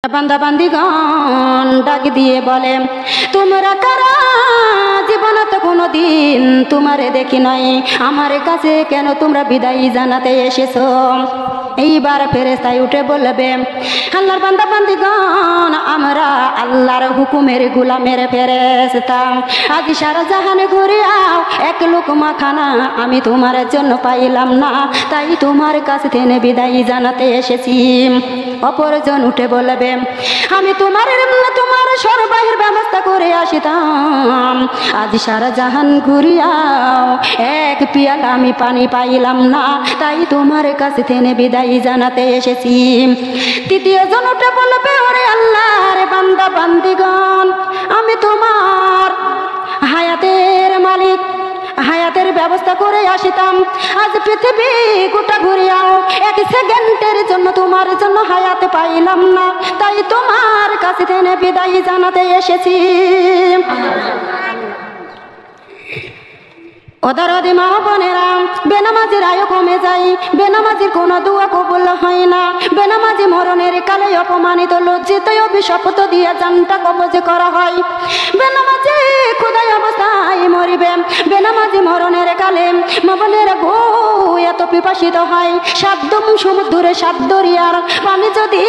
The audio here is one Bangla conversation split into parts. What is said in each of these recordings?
বান্দা বান্দিগণ ডাক দিয়ে বলে, তোমরা কারা? জীবনত কোনোদিন তোমারে দেখি নাই, আমার কাছে কেন তোমরা বিদায় জানাতে এসেছো? এইবার ফেরেশতায় উঠে বলবে, আল্লাহর বান্দা বান্দিগণ, আমরা আল্লাহর হুকুমের গোলামের ফেরেশতা। আজ সারা জাহানে ঘুরিয়াও এক লোকমা খানা আমি তোমার জন্য পাইলাম না, তাই তোমার কাছে থেকে বিদায় জানাতে এসেছি। অপরজন উঠে বলবে, আমি তোমার সরবাহির ব্যবস্থা করে আসিতাম, আজ সারা জাহান ঘুরিয়াও এক পিয়ালা আমি পানি পাইলাম না, তাই তোমার কাছে থেকে বিদায় জানাতে এসেছি। তৃতীয় জন উঠে বলবে, ওরে আল্লাহর বান্দা বান্দিগণ, আমি তোমার হায়াতের মালিক, হায়াতের ব্যবস্থা করে আসিতাম, আজ পৃথিবী গোটা ঘুরিয়াও এক সেকেন্ডের জন্য তোমার জন্য হায়াতে পাইলাম না, তাই তোমার কাছে থেকে বিদায় জানাতে এসেছি। ওদারদি মা বোনেরা, বেনামাজির আয়ু কমে যায়, বেনামাজির কোনো দোয়া কবুল হয় না, বেনামাজি মরণের কালে অপমানিত লজ্জিত অভিশপ্ত দিয়ে জানটা কবজ করা হয়। বেনামাজি খোদাই অবস্থায় মরিবে, বেনামাজি মরণের কালে মা বোনেরা গো এত পিপাসিত হয়, সাতদম সমুদ্রে সাত দরিয়ার পানি যদি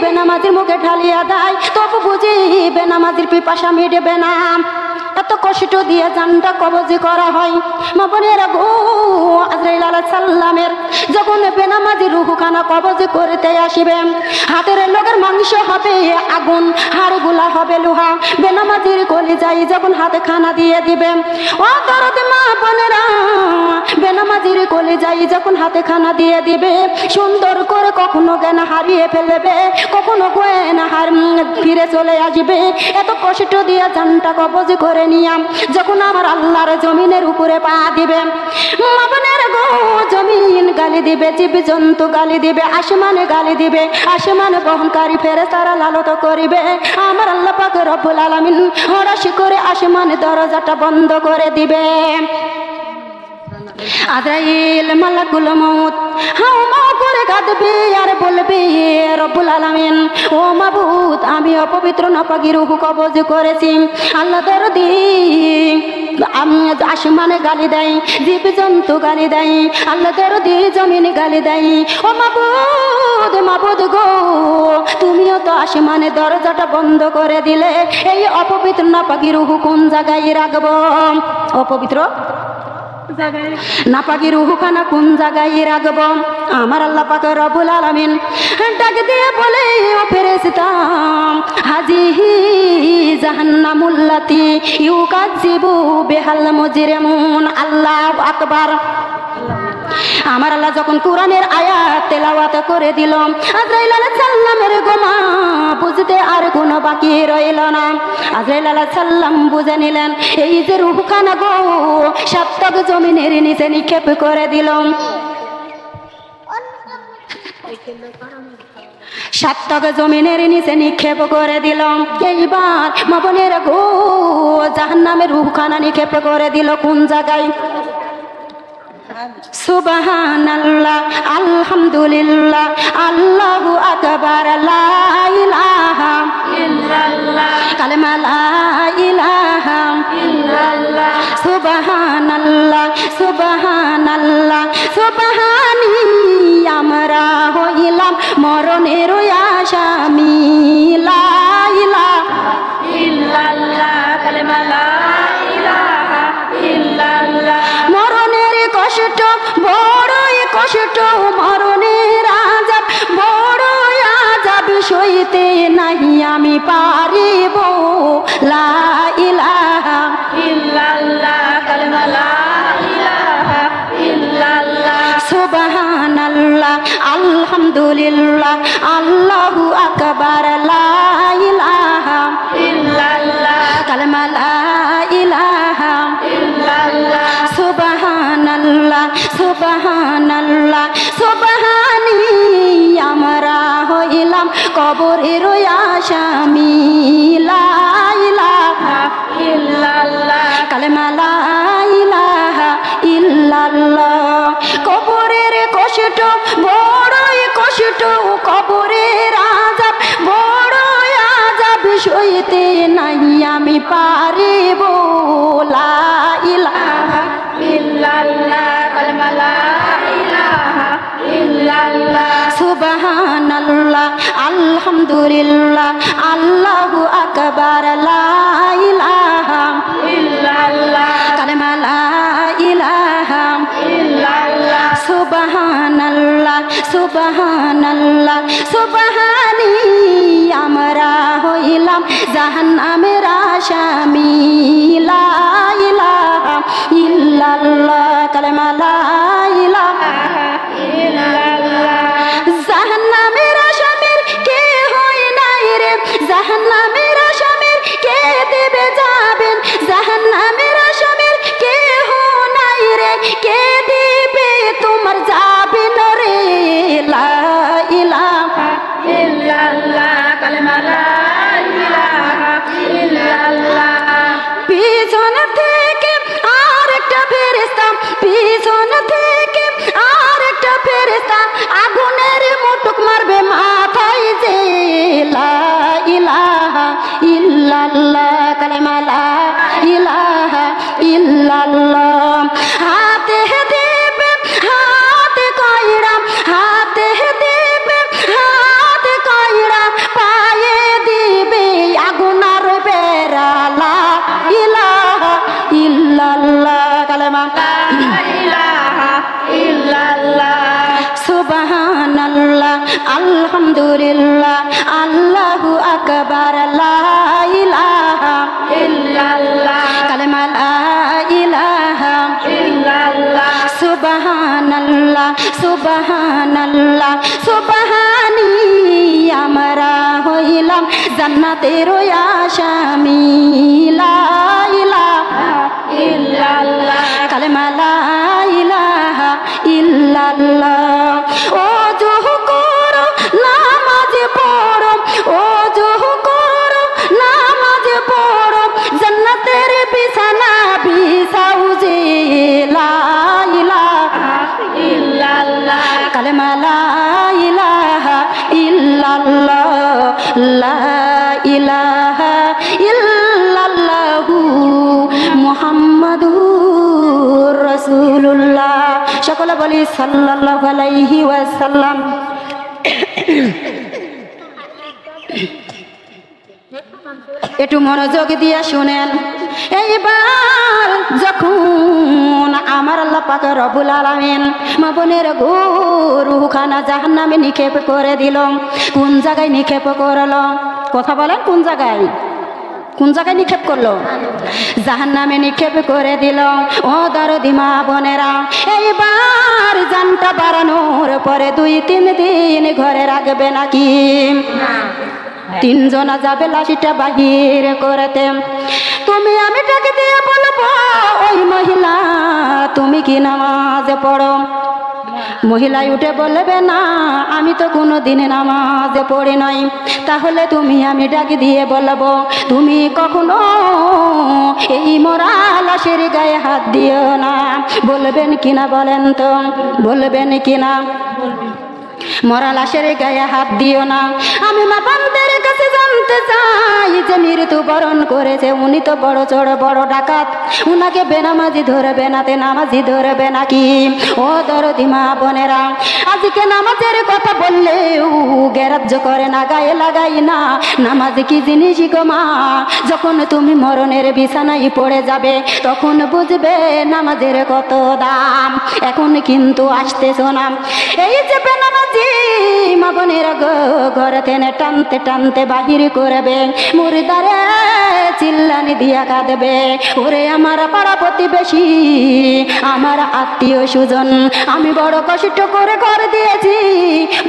বেনামাজির মুখে ঢালিয়া দেয়, তবু বুঝি বেনামাজির পিপাসা মিটবে না, এত কষ্ট দিয়ে জানটা কবজ করা হয়। মা বোনেরা গো, আজরাইল আলাইহিস সালামের যখন বেনামাজি রুহখানা কবজ করতে আসিবে, হাতের লোকের মাংস হবে আগুন, হাড়গুলা হবে লোহা, বেনামাজির কলিজায় যখন হাতে খানা দিয়ে দিবে, ও দরদি মা বোনেরা, বেনামাজির কলিজায় যখন হাতে খানা দিয়ে দিবে, সুন্দর করে কখনো জ্ঞান হারিয়ে ফেলবে, কখনো জ্ঞান ফিরে চলে আসবে, এত কষ্ট দিয়ে জানটা কবজ করে নিয়াম যখন আমার আল্লাহর জমিনের উপরে পা দিবে, মা বোনের গো জমিন গালি দিবে, জীব জন্তু গালি দিবে, আসমানে গালি দিবে, আসমানে বহনকারী ফেরেশতারা লালত করিবে, আমার আল্লাহ পাক রব্বুল আলামিন হরাশি করে আসমানে দরজাটা বন্ধ করে দিবে। আজরাইল মালাকুল মউত হাও মাও করে কাঁদবে আর বলবে, রব্বুল আলামিন ও মাবুদ, আমি অপবিত্র নাপাকি রূহ কবজ করেছি। আল্লাহ দরদি আসমানে গালি দেয়, জীব জন্তু গালি দেয়, আল্লাহ দরদি জমিনে গালি দেয়, ও মাবুদ মাবুদ গো, তুমিও তো আসমানে দরজাটা বন্ধ করে দিলে, এই অপবিত্র নাপাকি রূহ কোন জায়গায় রাখবো? অপবিত্র নাপাকি রুহখানা কোন জায়গায় রাখব? আমার আল্লাহ পাক রব্বুল আলামিন ডাক দিয়ে বলে, ও ফেরেশতা, হাজিহি জাহান্নামুল্লাতি ইউকাযিবু বিহাল মুজরিমুন। আল্লাহু আকবার। আমার আল্লাহ যখন কোরআনের আয়াত তেলাওয়াত করে দিল, আজরাইল আলাইহিস সালামের গোমা বুঝতে আর কোনো বাকি রইল না। আজরাইল আলাইহিস সালাম বুঝে নিলেন, এই যে রূহখানা গো সাতক জমিনের নিচে নিক্ষেপ করে দিল, সাতক জমিনের নিচে নিক্ষেপ করে দিল। এইবার মা বোনের গো জাহান্নামের রূহখানা নিক্ষেপ করে দিল কোন জায়গায়? সুবহানাল্লাহ, আলহামদুলিল্লাহ, আল্লাহু আকবার, লা ইলাহা ইল্লাল্লাহ, কালেমা লা ইলাহা ইল্লাল্লাহ, সুবহানাল্লাহ সুবহানাল্লাহ সুবহানি, আমরা হইলাম মরণের আসামি, লা ইলাহা ইল্লাল্লাহ, কালেমা লা ইলাহা ইল্লাল্লাহ। মরণের কষ্ট বড়ই কষ্ট, মরণের আযাব বড়ই আযাব, সইতে নাহি আমি পারিব, লা ইলাহা ইল্লাল্লাহ, কালেমা লা ইলাহা ইল্লাল্লাহ, সুবহানাল্লাহ, আলহামদুলিল্লাহ, আল্লাহু আকবার, লা ইলাহা ইল্লাল্লাহ, কালেমা লা ইলাহা ইল্লাল্লাহ, সুবহানাল্লাহ সুবহানাল্লাহ সুবহানি, আমরা হইলাম কবরের আসামি, লা ইলাহা ইল্লাল্লাহ, কালেমা লা ইলাহা ইল্লাল্লাহ। কবরের কষ্ট বড়ই কষ্ট, কবরের আযাব বড় বলিতে নাই আমি পারিব লা ইলাহা ইল্লাল্লাহ কালেমা লা ইলাহা ইল্লাল্লাহ সুবহানাল্লাহ আলহামদুলিল্লাহ আল্লাহু আকবার লা ইলাহা ইল্লাল্লাহ কালেমা লা ইলাহা ইল্লাল্লাহ সুবহানাল্লাহ সুবহানাল্লাহ সুবহানি আমরা হইলাম জাহান্নামের আসামি লা ইলাহা ইল্লাল্লাহ কালেমা লা ইলাহা ইল্লাল্লাহ জাহান্নামের আসামির কে হয় নাই রে জাহান্নামের আসামির কে দেবে যাবেন জাহান্নামের আসামির কে হয় নাই রে কে দিবে তোমার যাবেন রে লা ইলাহা ইল্লাল্লাহ কালেমা লা ইলাহা ইল্লাল্লাহ পিছন থেকে আরেকটা ফেরেশতা পিছন থেকে আরেকটা ফেরেশতা আগুনের মুটুক মারবে মাথায় যে লা ইলাহা ইল্লাল্লাহ কালেমা লা ইলাহা ইল্লাল্লাহ হাতে দেবে হাতে কইরা হাতে দেবে হাতে কইরা পায়ে দিবে আগুনার বেড়া লা ইলাহা ইল্লাল্লাহ কালেমা লা ইলাহা ইল্লাল্লাহ সুবহানাল্লাহ আলহামদুলিল্লাহ আল্লাহু আকবার লা ইলাহা ইল্লাল্লাহ কালেমা লা ইলাহা ইল্লাল্লাহ সুবহানাল্লাহ সুবহানাল্লাহ সুবহানি আমরা হইলাম জান্নাতের আসামি লা ইলাহা ইল্লাল্লাহ কালেমা লা ইলাহা ইল্লাল্লাহ ওযু করো নামাজ পড়ো ওযু করো নামাজ পড়ো জান্নাতের বিছানা বিছাও যে লা ইলাহা ইল্লাল্লাহ কালেমা লা ইলাহা ইল্লাল্লাহ লা ইলাহা ইল্লাল্লাহু মুহাম্মাদুর রাসূলুল্লাহ সকলে বলি সাল্লাল্লাহু আলাইহি ওয়াসাল্লাম একটু মনোযোগ দিয়ে শুনেন এইবার যখন আমার আল্লাহ পাক রব্বুল আলামিন মা বোনের রূহখানা জাহান্নামে নিক্ষেপ করে দিল কোন জায়গায় নিক্ষেপ করলো কথা বলেন কোন জায়গায় নিক্ষেপ করলো জাহান্নামে নিক্ষেপ করে দিল ও দরদি মা বোনেরা এইবার জানটা বাড়ানোর পরে 2-3 দিন ঘরে রাখবে নাকি তিনজনা যাবে লাশিটা বাহির করতে তুমি আমি ডাকে দিয়ে বলবো ওই মহিলা তুমি কি নামাজ পড়ো মহিলাই উঠে বলবে না আমি তো কোনো দিনে নামাজ পড়ি নাই তাহলে তুমি আমি ডাক দিয়ে বলবো তুমি কখনো এই মরা লাশের গায়ে হাত দিও না বলবেন কিনা বলেন তো বলবেন কিনা মরা লাশের গায়ে হাত দিও না আমি মা বান্দার কাছে জানতে চাই যে মৃত্যুবরণ করেছে উনি তো বড় চোর বড় ডাকাত উনাকে বেনামাজি ধরবে না তে নামাজি ধরবে নাকি ও দরদি মা বোনেরা আজকে নামাজের কথা বললেও গ্যারাজ্য করে না গায়ে লাগাই না নামাজ কি জিনিস গো মা যখন তুমি মরণের বিছানায় পড়ে যাবে তখন বুঝবে নামাজের কত দাম এখন কিন্তু আসতেছ না এই যে বেনামাজি মা বোনেরা ঘরে টেনে টানতে টানতে বাহির করবে মুর্দারে চিল্লানি দিয়া কাঁদবে ওরে আমার পাড়া প্রতিবেশী আমার আত্মীয় সুজন আমি বড় কষ্ট করে ঘর দিয়েছি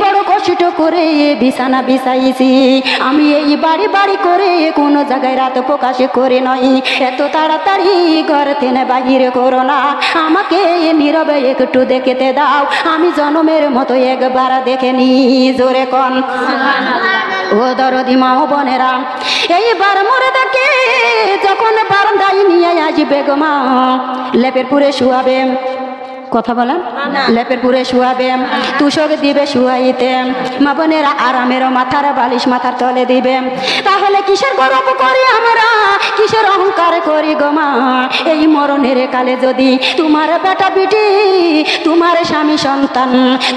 বড় কষ্ট করে বিছানা বিছাইছি আমি এই বাড়ি বাড়ি করে কোনো জায়গায় রাত প্রকাশ করে নয় এত তাড়াতাড়ি ঘর টেনে বাহির করো না আমাকে নীরবে একটু দেখতে দাও আমি জনমের মতো একবার দেখে নি জোরে কন ও দরদি মা বোনেরা এইবার মুর্দাকে যখন বারান্দায় নিয়ে আসবে গো মা লেপের পুরে শুয়াবে কথা বলেন, লেপের পুরে শুয়াবে, তুষক দিবে শুয়াইতে, মা বোনেরা আরামের মাথার বালিশ মাথার তলে দিবে। তাহলে কিসের গর্ব করি আমরা, কিসের অহংকার করি গো মা? এই মরণের কালে যদি তোমার বেটা বিটি, তোমার স্বামী সন্তান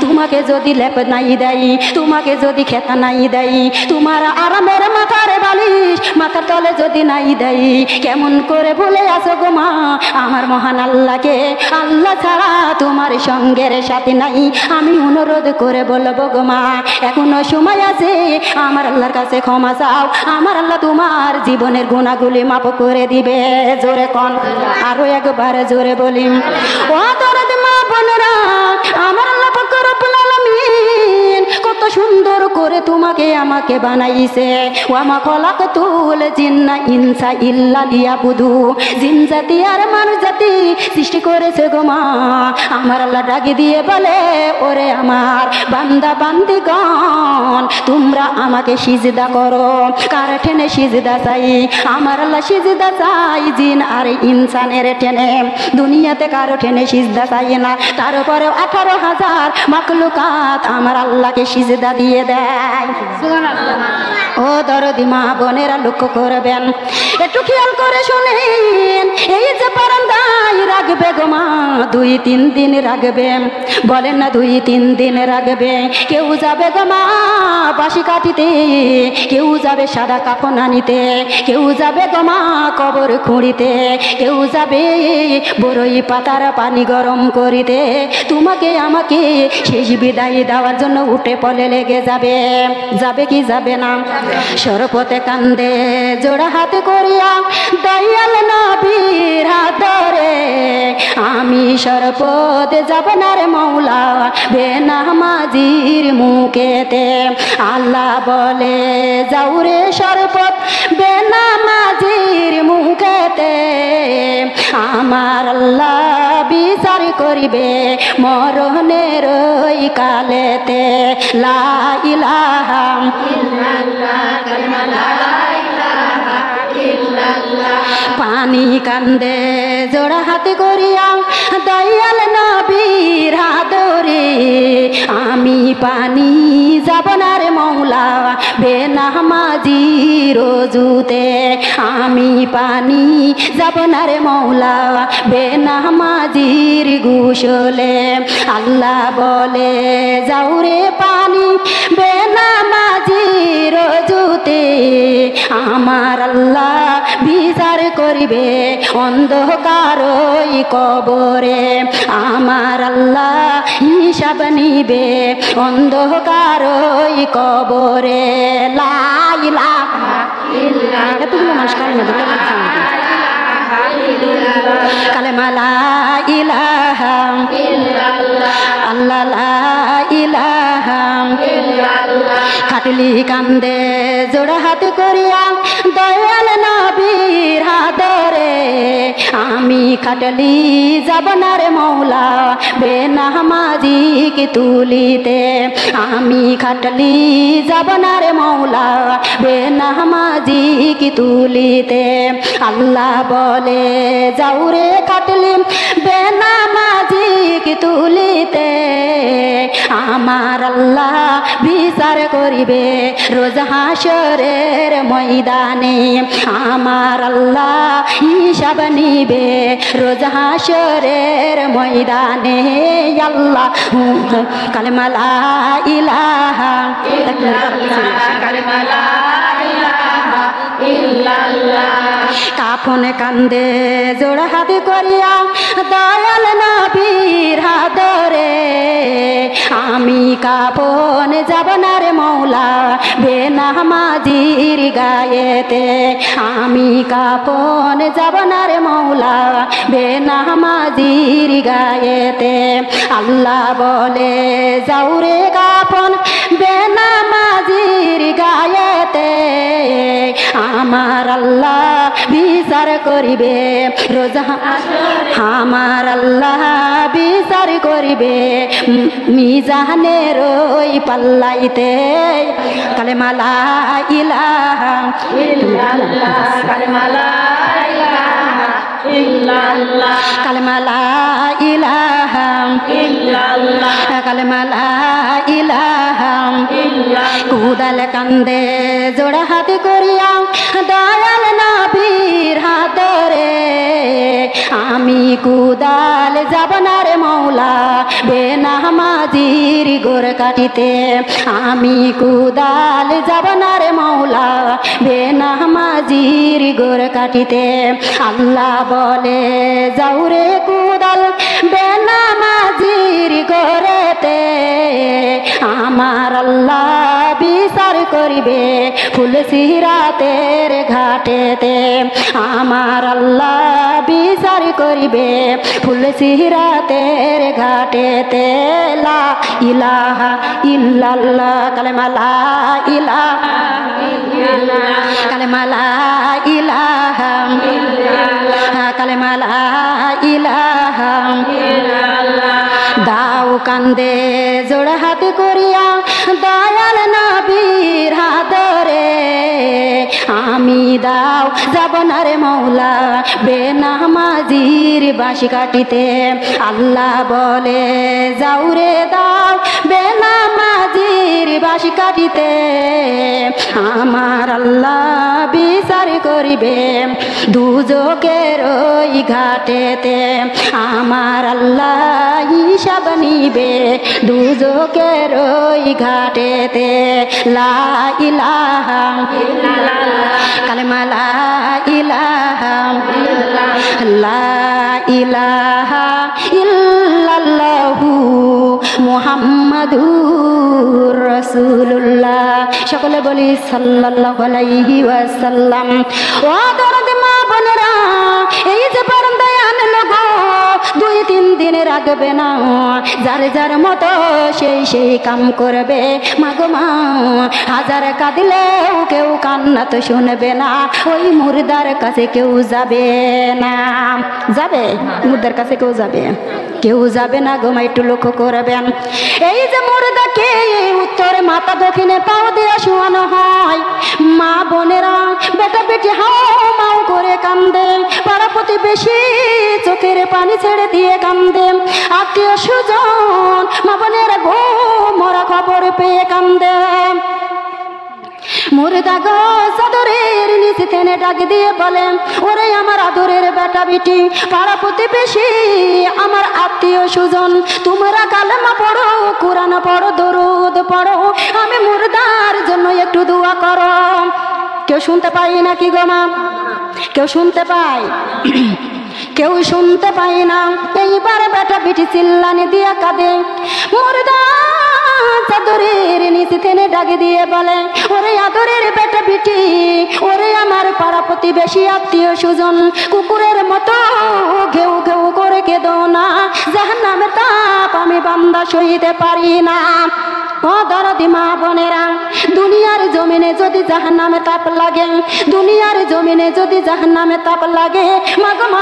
তোমাকে যদি লেপ নাই দেয়, তোমাকে যদি খেতা নাই দেয়, তোমার আরামের মাথার বালিশ মাথার তলে যদি নাই দেয়, কেমন করে ভুলে আসো গো মা আমার মহান আল্লাহকে? আল্লাহ ছাড়া তোমার সঙ্গের সাথী নাই। আমি অনুরোধ করে বলবো গো মা, এখনো সময় আছে, আমার আল্লাহর কাছে ক্ষমা চাও, আমার আল্লাহ তোমার জীবনের গুণাগুলি মাপ করে দিবে। জোরে কন, আরো একবার জোরে বলি, ও দরদ মা বোনেরা, আমার আল্লাহ পাক রব্বুল আলামিন কত সুন্দর করে তোমাকে আমাকে বানাইছে। ওয়ামা খলাকতুল জিন্না ইনসা ইল্লা লিয়াবুদু, জিন জাতি আর মানুষ জাতি সৃষ্টি করেছে গো মা। আমার আল্লাহ ডাকি দিয়ে বলে, ওরে আমার বান্দা বান্দিগণ, তোমরা আমাকে সিজদা করো। কার ঠেনে সিজদা চাই? আমার আল্লাহ সিজদা চাই জিন আর ইনসানের ঠেনে। দুনিয়াতে কারো ঠেনে সিজদা চাই না, তারপরে 18,000 মাখলুকাত আমার আল্লাহকে সিজদা দিয়ে দেয়। ও দরদি মা বোনেরা লক্ষ্য করবেন, একটু খেয়াল করে শুনেন, এই যে বারান্দায় রাখবে গো মা 2-3 দিন রাখবে, বলেন না 2-3 দিন রাখবে। কেউ যাবে গো মা বাসি কাটিতে, কেউ যাবে সাদা কাফন আনিতে, কেউ যাবে গো মা কবর খুঁড়িতে, কেউ যাবে বড়ই পাতার পানি গরম করিতে। তোমাকে আমাকে শেষ বিদায় দেওয়ার জন্য উঠে পলে লেগে যাবে। যাবে কি যাবে না? সরপতে কান্দে জোড়া হাতে করিয়া দয়াল নবীর হাত ধরে, আমি সরপতে যাব না রে মৌলা বেনামাজির মুখেতে। আল্লাহ বলে, যাও রে সরপত বেনামাজির মুখেতে, আমার আল্লাহ বিচার করিবে মরণের ওই কালেতে। লা ইলাহা ইল্লাল্লাহ, কালিমা লা ইলাহা ইল্লাল্লাহ। পানি কান্দে জোড়া হাতে করিয়া দয়াল নবীর হাত ধরে, আমি পানি যাব না রে মৌলা বেনামাজির ওযুতে, আমি পানি যাব না রে মৌলা বেনামাজির গোসলে। আল্লাহ বলে, যাও রে পানি বেনামাজির ওযুতে, আমার আল্লাহ বিচার করিবে অন্ধকার ওই কবরে, আমার আল্লাহ হিসাব নিবে অন্ধকার ওই কবরে। লা ইলাহা ইল্লাল্লাহ। এতগুলো মানুষ কালিমা দিতে পারছে না, কালেমা লা ইলাহা ইল্লাল্লাহ, আল্লাহ লা ইলাহা ইল্লাল্লাহ। খাটলি কান্দে জোড়া হাতে করিয়া দয়াল নবীর হাত ধরে, আমি খাটলি যাব না রে মৌলা বেনামাজিকে তুলিতে, আমি খাটলি যাব না রে মৌলা বেনামাজিকে তুলিতে। আল্লাহ বলে, যাও রে খাটলি বেনামাজিকে তুলিতে, আমার আল্লাহ বিচার করিবে রোজ হাসরের ময়দানে, আমার আল্লাহ হিসাব নিবে রোজ হাসরের ময়দানে। আল্লাহ কালেমা লা ইলাহা ইল্লাল্লাহ, কালেমা লা ইলাহা ইল্লাল্লাহ। কাফনে কান্দে জোড়া হাতে করিয়া দয়াল নবীর হাত ধরে, আমি কাফন যাব না রে মৌলা বেনামাজির গায়েতে, আমি কাফন যাব না রে মৌলা বেনামাজির গায়েতে। আল্লাহ বলে, যাও রে কাফন বেনামাজির গায়েতে, আমার আল্লাহ বিচার করিবে রোজ, আমার আল্লাহ বিচার করিবে মিজানের ওই পাল্লাইতে। কালেমা লা ইলাহা ইল্লাল্লাহ, কালেমা লা ইলাহা ইল্লাল্লাহ, কালেমা লা ইলাহা ইল্লাল্লাহ কালেমা লা ইলাহা ইল্লাল্লাহ কুদাল কান্দে জোড়া হাত করিয়া দয়াল নবীর হাত ধরে আমি কুদাল যাব না রে মৌলা বেনামাজির গোর কাটিতে আমি কুদাল যাব না রে মৌলা বেনামাজির গোর কাটিতে আল্লাহ বলে যাও রে কুদাল বেনামাজির গোরেতে আমার আল্লাহ বিচার করিবে ফুলসিরাতের ঘাটেতে আমার আল্লাহ বিচার করিবে ফুলসিরাতের ঘাটেতে লা ইলাহা ইল্লাল্লাহ কালেমা লা ইলাহা ইল্লাল্লাহ কালেমা লা ইলাহা ইল্লাল্লাহ কালেমা লা ইলাহা ইল্লাল্লাহ দাও কান্দে জোড়া হাত করিয়া দয়াল নবীর হাত ধরে আমি দাও যাব না রে মৌলা বেনামাজির বাঁশি কাটিতে আল্লাহ বলে যাও রে দাও বেনামাজির বাঁশি কাটিতে আমার আল্লাহ বিচার করিবে দুজকের ওই ঘাটেতে আমার আল্লাহ হিসাব নিবে দুজকের ওই ঘাটেতে লা ইলাহা ইল্লাল্লাহ কালেমা লা ইলাহা ইল্লাল্লাহ লা ইলাহা ইল্লাল্লাহু মুহাম্মাদুর রাসূলুল্লাহ সকলে বলি সাল্লাল্লাহু আলাইহি ওয়াসাল্লাম ও দরদ মা বোনেরা এই যে বারান্দায় আনলো গো 2-3 দিন রাখবে না যার যার মতো সেই কাম করবে মাগো মা হাজার কাঁদিলেও কেউ কান্না তো শুনবে না ওই মুর্দার কাছে কেউ যাবে না যাবে মুর্দার কাছে কেউ যাবে না গো মা একটু লক্ষ্য করবেন এই যে মুর্দাকে উত্তরে মাথা দক্ষিণে পাও দিয়ে শোয়ানো হয় মা বোনেরা বেটা বেটি হাও মাও করে কান্দে পাড়া প্রতিবেশী চোখের পানি ছেড়ে দিয়ে কান্দে আত্মীয় সুজন মা বোনেরা গো মরা খবর পেয়ে কান্দে মুর্দা গো চাদরের নিচে টেনে ডাক দিয়ে বলে ওরে আমার আদরের বেটা বেটি পাড়া প্রতিবেশী আমার আত্মীয় সুজন তোমরা কালেমা পড়ো কোরআন পড়ো দরুদ পড়ো আমি মুর্দার জন্য একটু দোয়া করো কেউ শুনতে পাই না কি গো মা কেউ শুনতে পায় কেউ শুনতে পাই না এইবার বেটা বেটি চিল্লানি দিয়ে কাঁদে মুর্দা চাদরের নিচে টেনে ডাকে দিয়ে বলে ওরে আদরের বেটা বেটি ওরে আমার পাড়া প্রতিবেশী আত্মীয় সুজন কুকুরের মতো ঘেউ ঘেউ করে কেঁদো না জাহান্নামের তাপ আমি বান্দা সইতে পারি না ও দরদি মা বোনেরা দুনিয়ার জমিনে যদি জাহান্নামে তাপ লাগে দুনিয়ার জমিনে যদি জাহান্নামে তাপ লাগে মাগো মা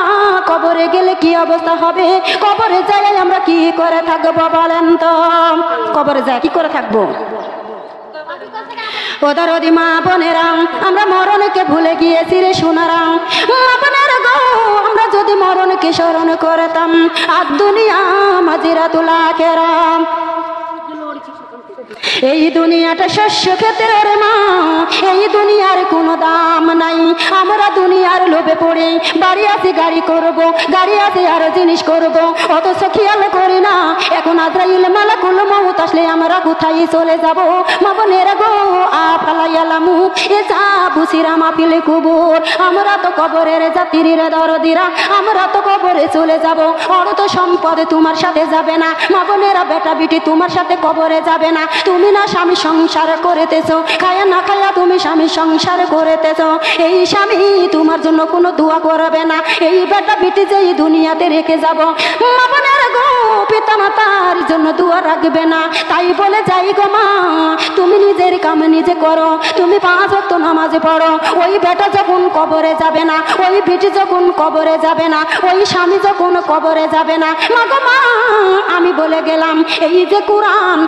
কবরে গেলে কি অবস্থা হবে কবরে যাই আমরা কি করে থাকবো বলেন তো কবরে যাই কি করে থাকবো ও দরদি মা বোনেরা আমরা মরণকে ভুলে গিয়েছি রে সোনারা মা বোনেরা গো আমরা যদি মরণকে স্মরণ করতাম আর দুনিয়া মাজিরাতুল আখিরা এই দুনিয়াটা শস্য ক্ষেত্রের মা এই দুনিয়ার কোনো দাম নাই আমরা দুনিয়ার লোভে পড়ে বাড়ি আছে গাড়ি করব গাড়ি আছে আরো জিনিস করব অথচ খেয়াল করি না এখন আজরাইল মালাকুল মউত আসলে আমরা কোথায় চলে যাব মা বোনেরা গো আফালাইয়ালামু এ যা বুসিরা মাপিলে কুবুর আমরা তো কবরের জাতির দরদিরা আমরা তো কবরে চলে যাব অর্থ সম্পদ তোমার সাথে যাবে না মা বোনেরা বেটা বিটি তোমার সাথে কবরে যাবে না তুমি না স্বামী সংসার করেতেছো খায়া না খায়া তুমি স্বামী সংসার করেতেছো এই স্বামী তোমার জন্য কোনো দোয়া করবে না এই বেটা বিটি যে এই দুনিয়াতে রেখে যাব মা বোনেরা গো পিতা মাতার জন্য দোয়া রাখবে না তাই বলে যাই গো মা তুমি নিজের কাম নিজে করো তুমি 5 ওয়াক্ত নামাজ পড়ো ওই বেটা যখন কবরে যাবে না ওই বিটি যখন কবরে যাবে না ওই স্বামী যখন কবরে যাবে না মা গো মা আমি বলে গেলাম এই যে কোরআন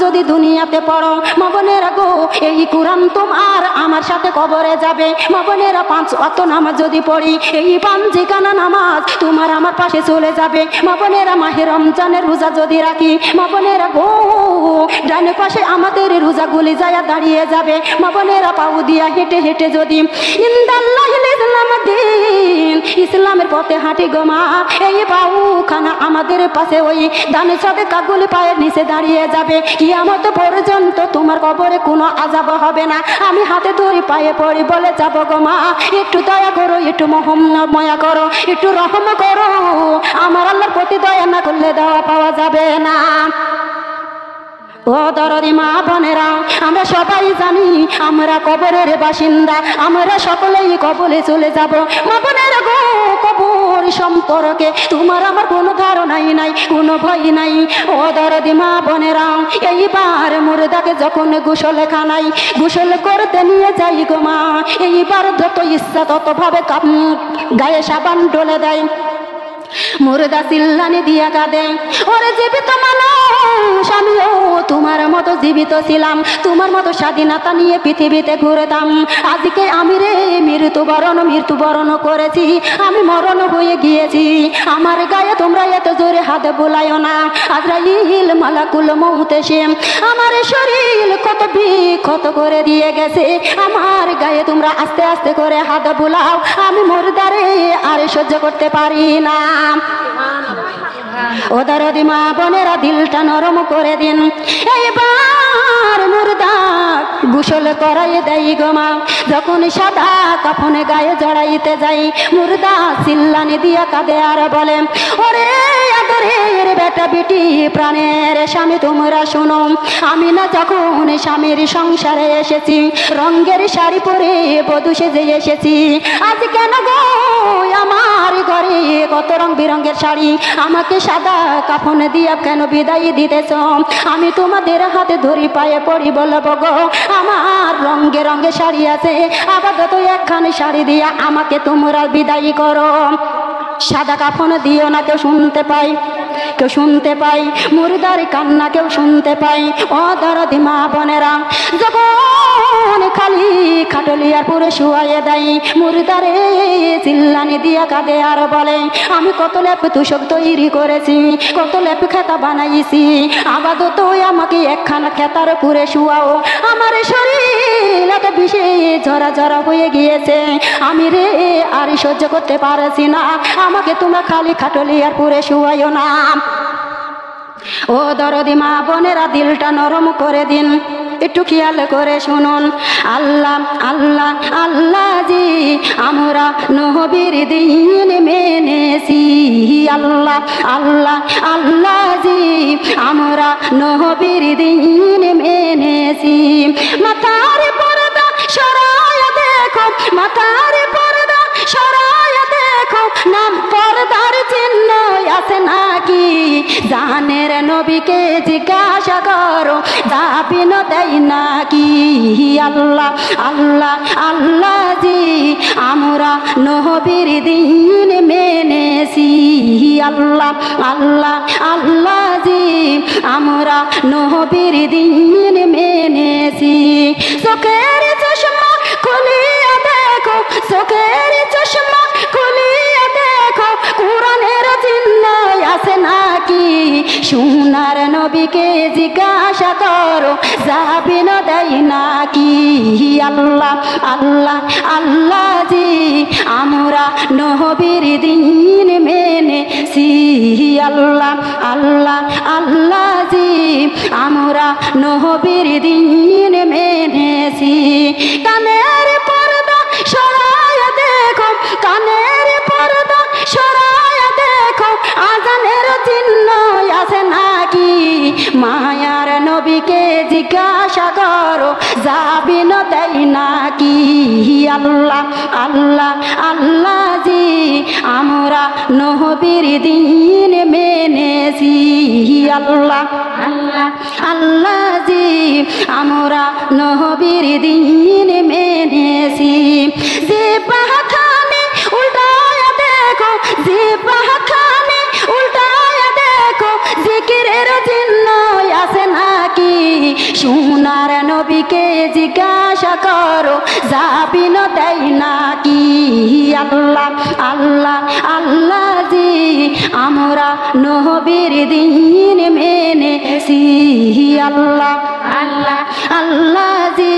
যদি দুনিয়াতে পড়ো। মা বোনেরা গো, এই কোরআন তোমার আমার সাথে কবরে যাবে। মা বোনেরা 5 ওয়াক্ত নামাজ যদি পড়ি, এই পাঞ্জিকানা নামাজ তোমার আমার পাশে চলে যাবে। মা বোনেরা মাহে রমজানের রোজা যদি রাখি, মা বোনেরা গো ডানে পাশে আমাদের রোজাগুলি যায় দাঁড়িয়ে যাবে। মা বোনেরা পাউ দিয়া হেঁটে হেঁটে যদি ইনদাল্লাহিল ইসলামাদ্দিন ইসলামের পথে হাঁটি গো মা, এই পাউ খানা আমাদের পাশে ওই দানে সাদেকাগুলি পায়ের নিচে দাঁড়িয়ে যাবে। কিয়ামত পর্যন্ত তোমার কবরে কোনো আযাব হবে না। আমি হাতে ধরি পায়ে পড়ি বলে যাব গো মা, একটু দয়া করো, একটু মায়া করো, একটু রহম করো। আমার আল্লাহর প্রতি দয়া না করলে দেওয়া পাওয়া যাবে না। ও দরদি মা বোনেরা, আমরা সবাই জানি আমরা কবরের বাসিন্দা, আমরা সকলেই কবরে চলে যাব। মা বোনেরা গো, কবর সম্পর্কে তোমার আমার কোনো ধারণাই নাই, কোনো ভয় নাই। ও দরদি মা বোনেরা, এইবার মুর্দাকে যখন গোসলখানায় গোসল করতে নিয়ে যাই গো মা, এইবার যত ইচ্ছা তত ভাবে গায়ে সাবান ডলে দেয়। মুর্দা চিল্লানি দিয়া কাঁদে, ওরে জীবিত মানুষ, আমিও তোমার মতো জীবিত ছিলাম, তোমার মতো স্বাধীনতা নিয়ে পৃথিবীতে ঘুরতাম। আজকে আমি রে মৃত্যুবরণ করেছি, আমি মরণ হয়ে গিয়েছি। আমার গায়ে তোমরা এত জোরে হাত বোলাইও না। আজরাইল মালাকুল মউত এসে আমার শরীর কত বিক্ষত করে দিয়ে গেছে, আমার গায়ে তোমরা আস্তে আস্তে করে হাত বোলাও। আমি মুর্দারে আর সহ্য করতে পারি না। ও দরদি মা বোনেরা, দিলটা নরম করে দিন। এইবার মুর্দা গোসল করাই দেই গো মা, যখন সাদা কাফনে গায়ে জড়াইতে যাই, মুর্দা চিল্লানি দিয়া কাঁদে আর বলে, ওরে আদরের বেটা বেটি প্রাণের স্বামী তোমরা শোনো, আমি না যখন স্বামীর সংসারে এসেছি, রঙের শাড়ি পরে বধূ সেজে এসেছি, আজ কেন গো আমার ঘরে কত রং বিরঙের শাড়ি, আমাকে সাদা কাফনে দিয়া কেন বিদায় দিতেছ? আমি তোমাদের হাতে ধরি পায়ে পড়ি বলবো গো, আমার রঙে রঙে শাড়ি আছে, আপাতত একখানি শাড়ি দিয়া আমাকে তোমরা বিদায় করো। সাদা কাফন দিও না, কেউ শুনতে পাই, কেউ শুনতে পাই, মুর্দার কান্না কেউ শুনতে পাই। ও দরদি মা বোনেরা, যখন খালি খাটলিয়ার পুরে শুয়াইয়ে দেয়, মুর্দারে চিল্লানি দিয়া কাঁদে আর বলে, আমি কত লেপ তুষক তৈরি করেছি, কত লেপ খেতা বানাইছি, আপাতত আমাকে একখানা খেতার পুরে শুয়াও। আমার শরীর এত বিষে ঝরা ঝরা হয়ে গিয়েছে, আমি রে আর সহ্য করতে পারছি না, আমাকে তোমরা খালি খাটলিয়ার পুরে শুয়াইও না। ও দরদি মা বোনেরা, দিলটা নরম করে দিন, একটু খেয়াল করে শুনুন। আল্লাহ আল্লাহ আল্লাহ জি আমরা নবীর দিন মেনেছি, আল্লাহ আল্লাহ আল্লাহ জি আমরা নবীর দিন মেনেছি। মাথার পর্দা সরায়া দেখো, মাথার পর্দা সরায়া দেখো, নাম পর্দার চিহ্ন আছে নাকি? জানের নবীকে জিজ্ঞাসা করো, দাবিন দেয় নাকি? আল্লাহ আল্লাহ আল্লাহ জি আমরা নবীর দিন মেনেছি, আল্লাহ আল্লাহ আল্লাহ জি আমরা নবীর দিন মেনেছি। চোখের চশমা খুলিয়া দেখো, চোখের চশমা খুলিয়া দেখো, কোরআনের চিহ্ন আছে নাকি? সোনার নবীকে জিজ্ঞাসা করো, যাবিন দেয় নাকি? আল্লাহ আল্লাহ আল্লাহ জি আমরা নবীর দিন মেনেছি, আল্লাহ আল্লাহ আল্লাহ জি আমরা নবীর দিন মেনেছি। কানের পর্দা সরায়া দেখো, কানের পর্দা সরায়া দেখো, আজানের চিহ্ন আছে নাকি? মায়ার নবীকে জিজ্ঞাসা করো, যাবিন দেয় নাকি? আল্লাহ আল্লাহ আল্লাহ জি আমরা নবীর দিন মেনেছি, আল্লাহ আল্লাহ আল্লাহ জি আমরা নবীর দিন মেনেছি। যে পাখানে উল্টায়া দেখো, যে পাখানে উল্টায়া দেখো, জিকিরের চিহ্ন আছে নাকি? সোনার নবীকে জিজ্ঞাসা করো যাবিন দেয় নাকি আল্লাহ আল্লাহ আল্লাহ জি আমরা নবীর দিন মেনেছি আল্লাহ আল্লাহ আল্লাহ জি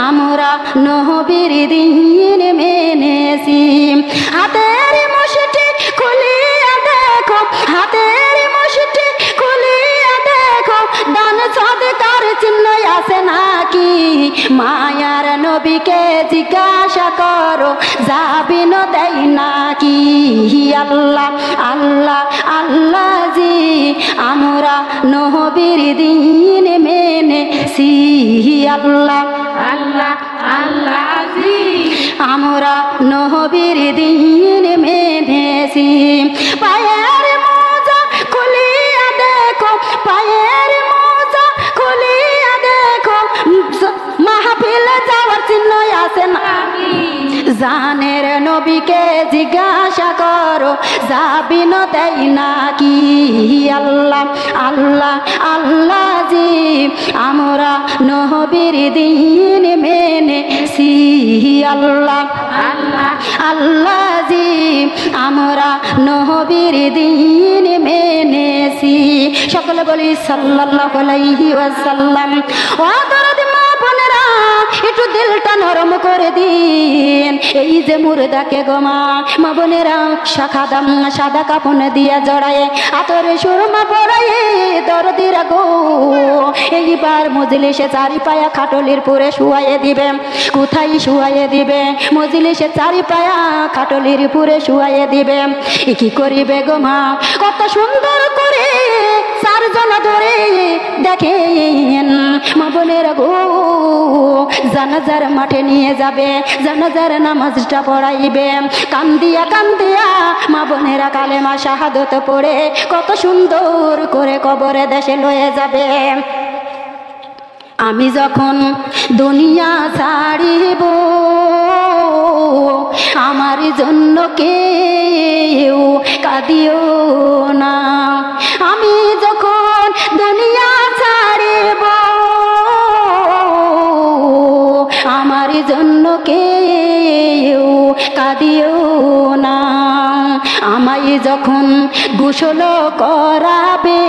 আমরা নবীর দিন মেনেছি হাতের মুষ্টি খুলিয়া দেখো হাতের মুষ্টি খুলিয়া দেখো দান সাদকার চিহ্ন আছে নাকি মায়ার নবীকে জিজ্ঞাসা করো যাবিন দেয় নাকি আল্লাহ আল্লাহ আল্লাহ জি আমরা নবীর দিন মেনেছি আল্লাহ আল্লাহ আল্লাহ জি আমরা নবীর দিন মেনেছি পায়ের মোজা খুলিয়া দেখো পায়ের মোজা খুলিয়া দেখো মাহফিল যাওয়ার চিহ্ন আছে নাকি জানের নবীকে জিজ্ঞাসা করো যাবিন দেয় নাকি আল্লাহ আল্লাহ আল্লাহ জি আমরা নবীর দিন মেনেছি আল্লাহ আল্লাহ আল্লাহ জি আমরা নবীর দিন মেনেছি সকলে বলি সাল্লাল্লাহু আলাইহি ওয়াসাল্লাম ও দরদি মা বোনেরা একটু দিলটা নরম করে দিন এই যে মুর্দাকে গোমা মা বোনেরা সাদা কাপড় দিয়া জড়ায় আতরে সুরমা পরায়ে দরদিরা গো এইবার মজলিসে চারি পায়া খাটলির পুরে শুয়াইয়ে দিবে কোথায় শুয়াইয়ে দিবে মজলিসে চারি পায়া খাটলির পুরে শুয়াইয়ে দিবে কি করিবে গোমা কত সুন্দর করে চারজন ধরে দেখেন মা বোনেরা গো জানাজার মাঠে নিয়ে যাবে জানাজার নামাজটা পড়াইবে কান্দিয়া কান্দিয়া মা বোনেরা কালেমা শাহাদত পড়ে কত সুন্দর করে কবরে দেশে লয়ে যাবে আমি যখন দুনিয়া ছাড়িব আমার জন্য কেউ কাঁদিও না আমি যখন দুনিয়া ছাড়িব আমার জন্য কেউ কাঁদিও না আমায় যখন গোসল করাবে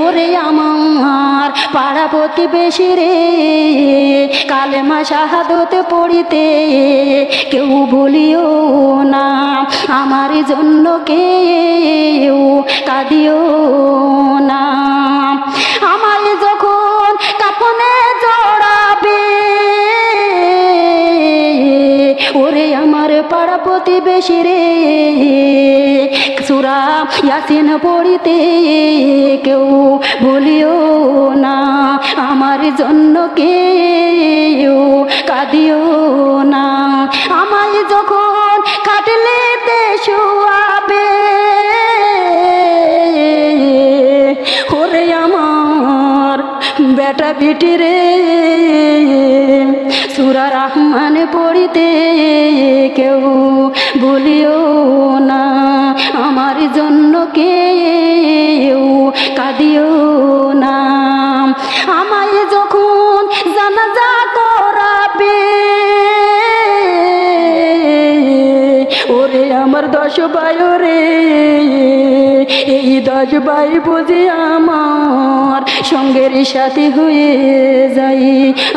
ওরে আমার পাড়া প্রতিবেশী রে কালেমা শাহাদত পড়িতে কেউ ভুলিও না আমার জন্য কেউ কাঁদিও না আমায় যখন কাফনে জড়াবে ওরে আমার পাড়া প্রতিবেশী রে সূরা ইয়াসিন পড়িতে কেউ ভুলিও না আমার জন্য কেউ কাঁদিও না আমায় যখন খাটলেতে শুয়াবে ওরে আমার বেটা বেটি রে সূরা রহমান পড়িতে কেউ ভুলিও না আমার জন্য কেউ কাঁদিও না আমায় যখন জানাজা করাবে ওরে আমার 10 ভাই রে এই 10 ভাই বুঝি আমার সঙ্গের সাথী হয়ে যাই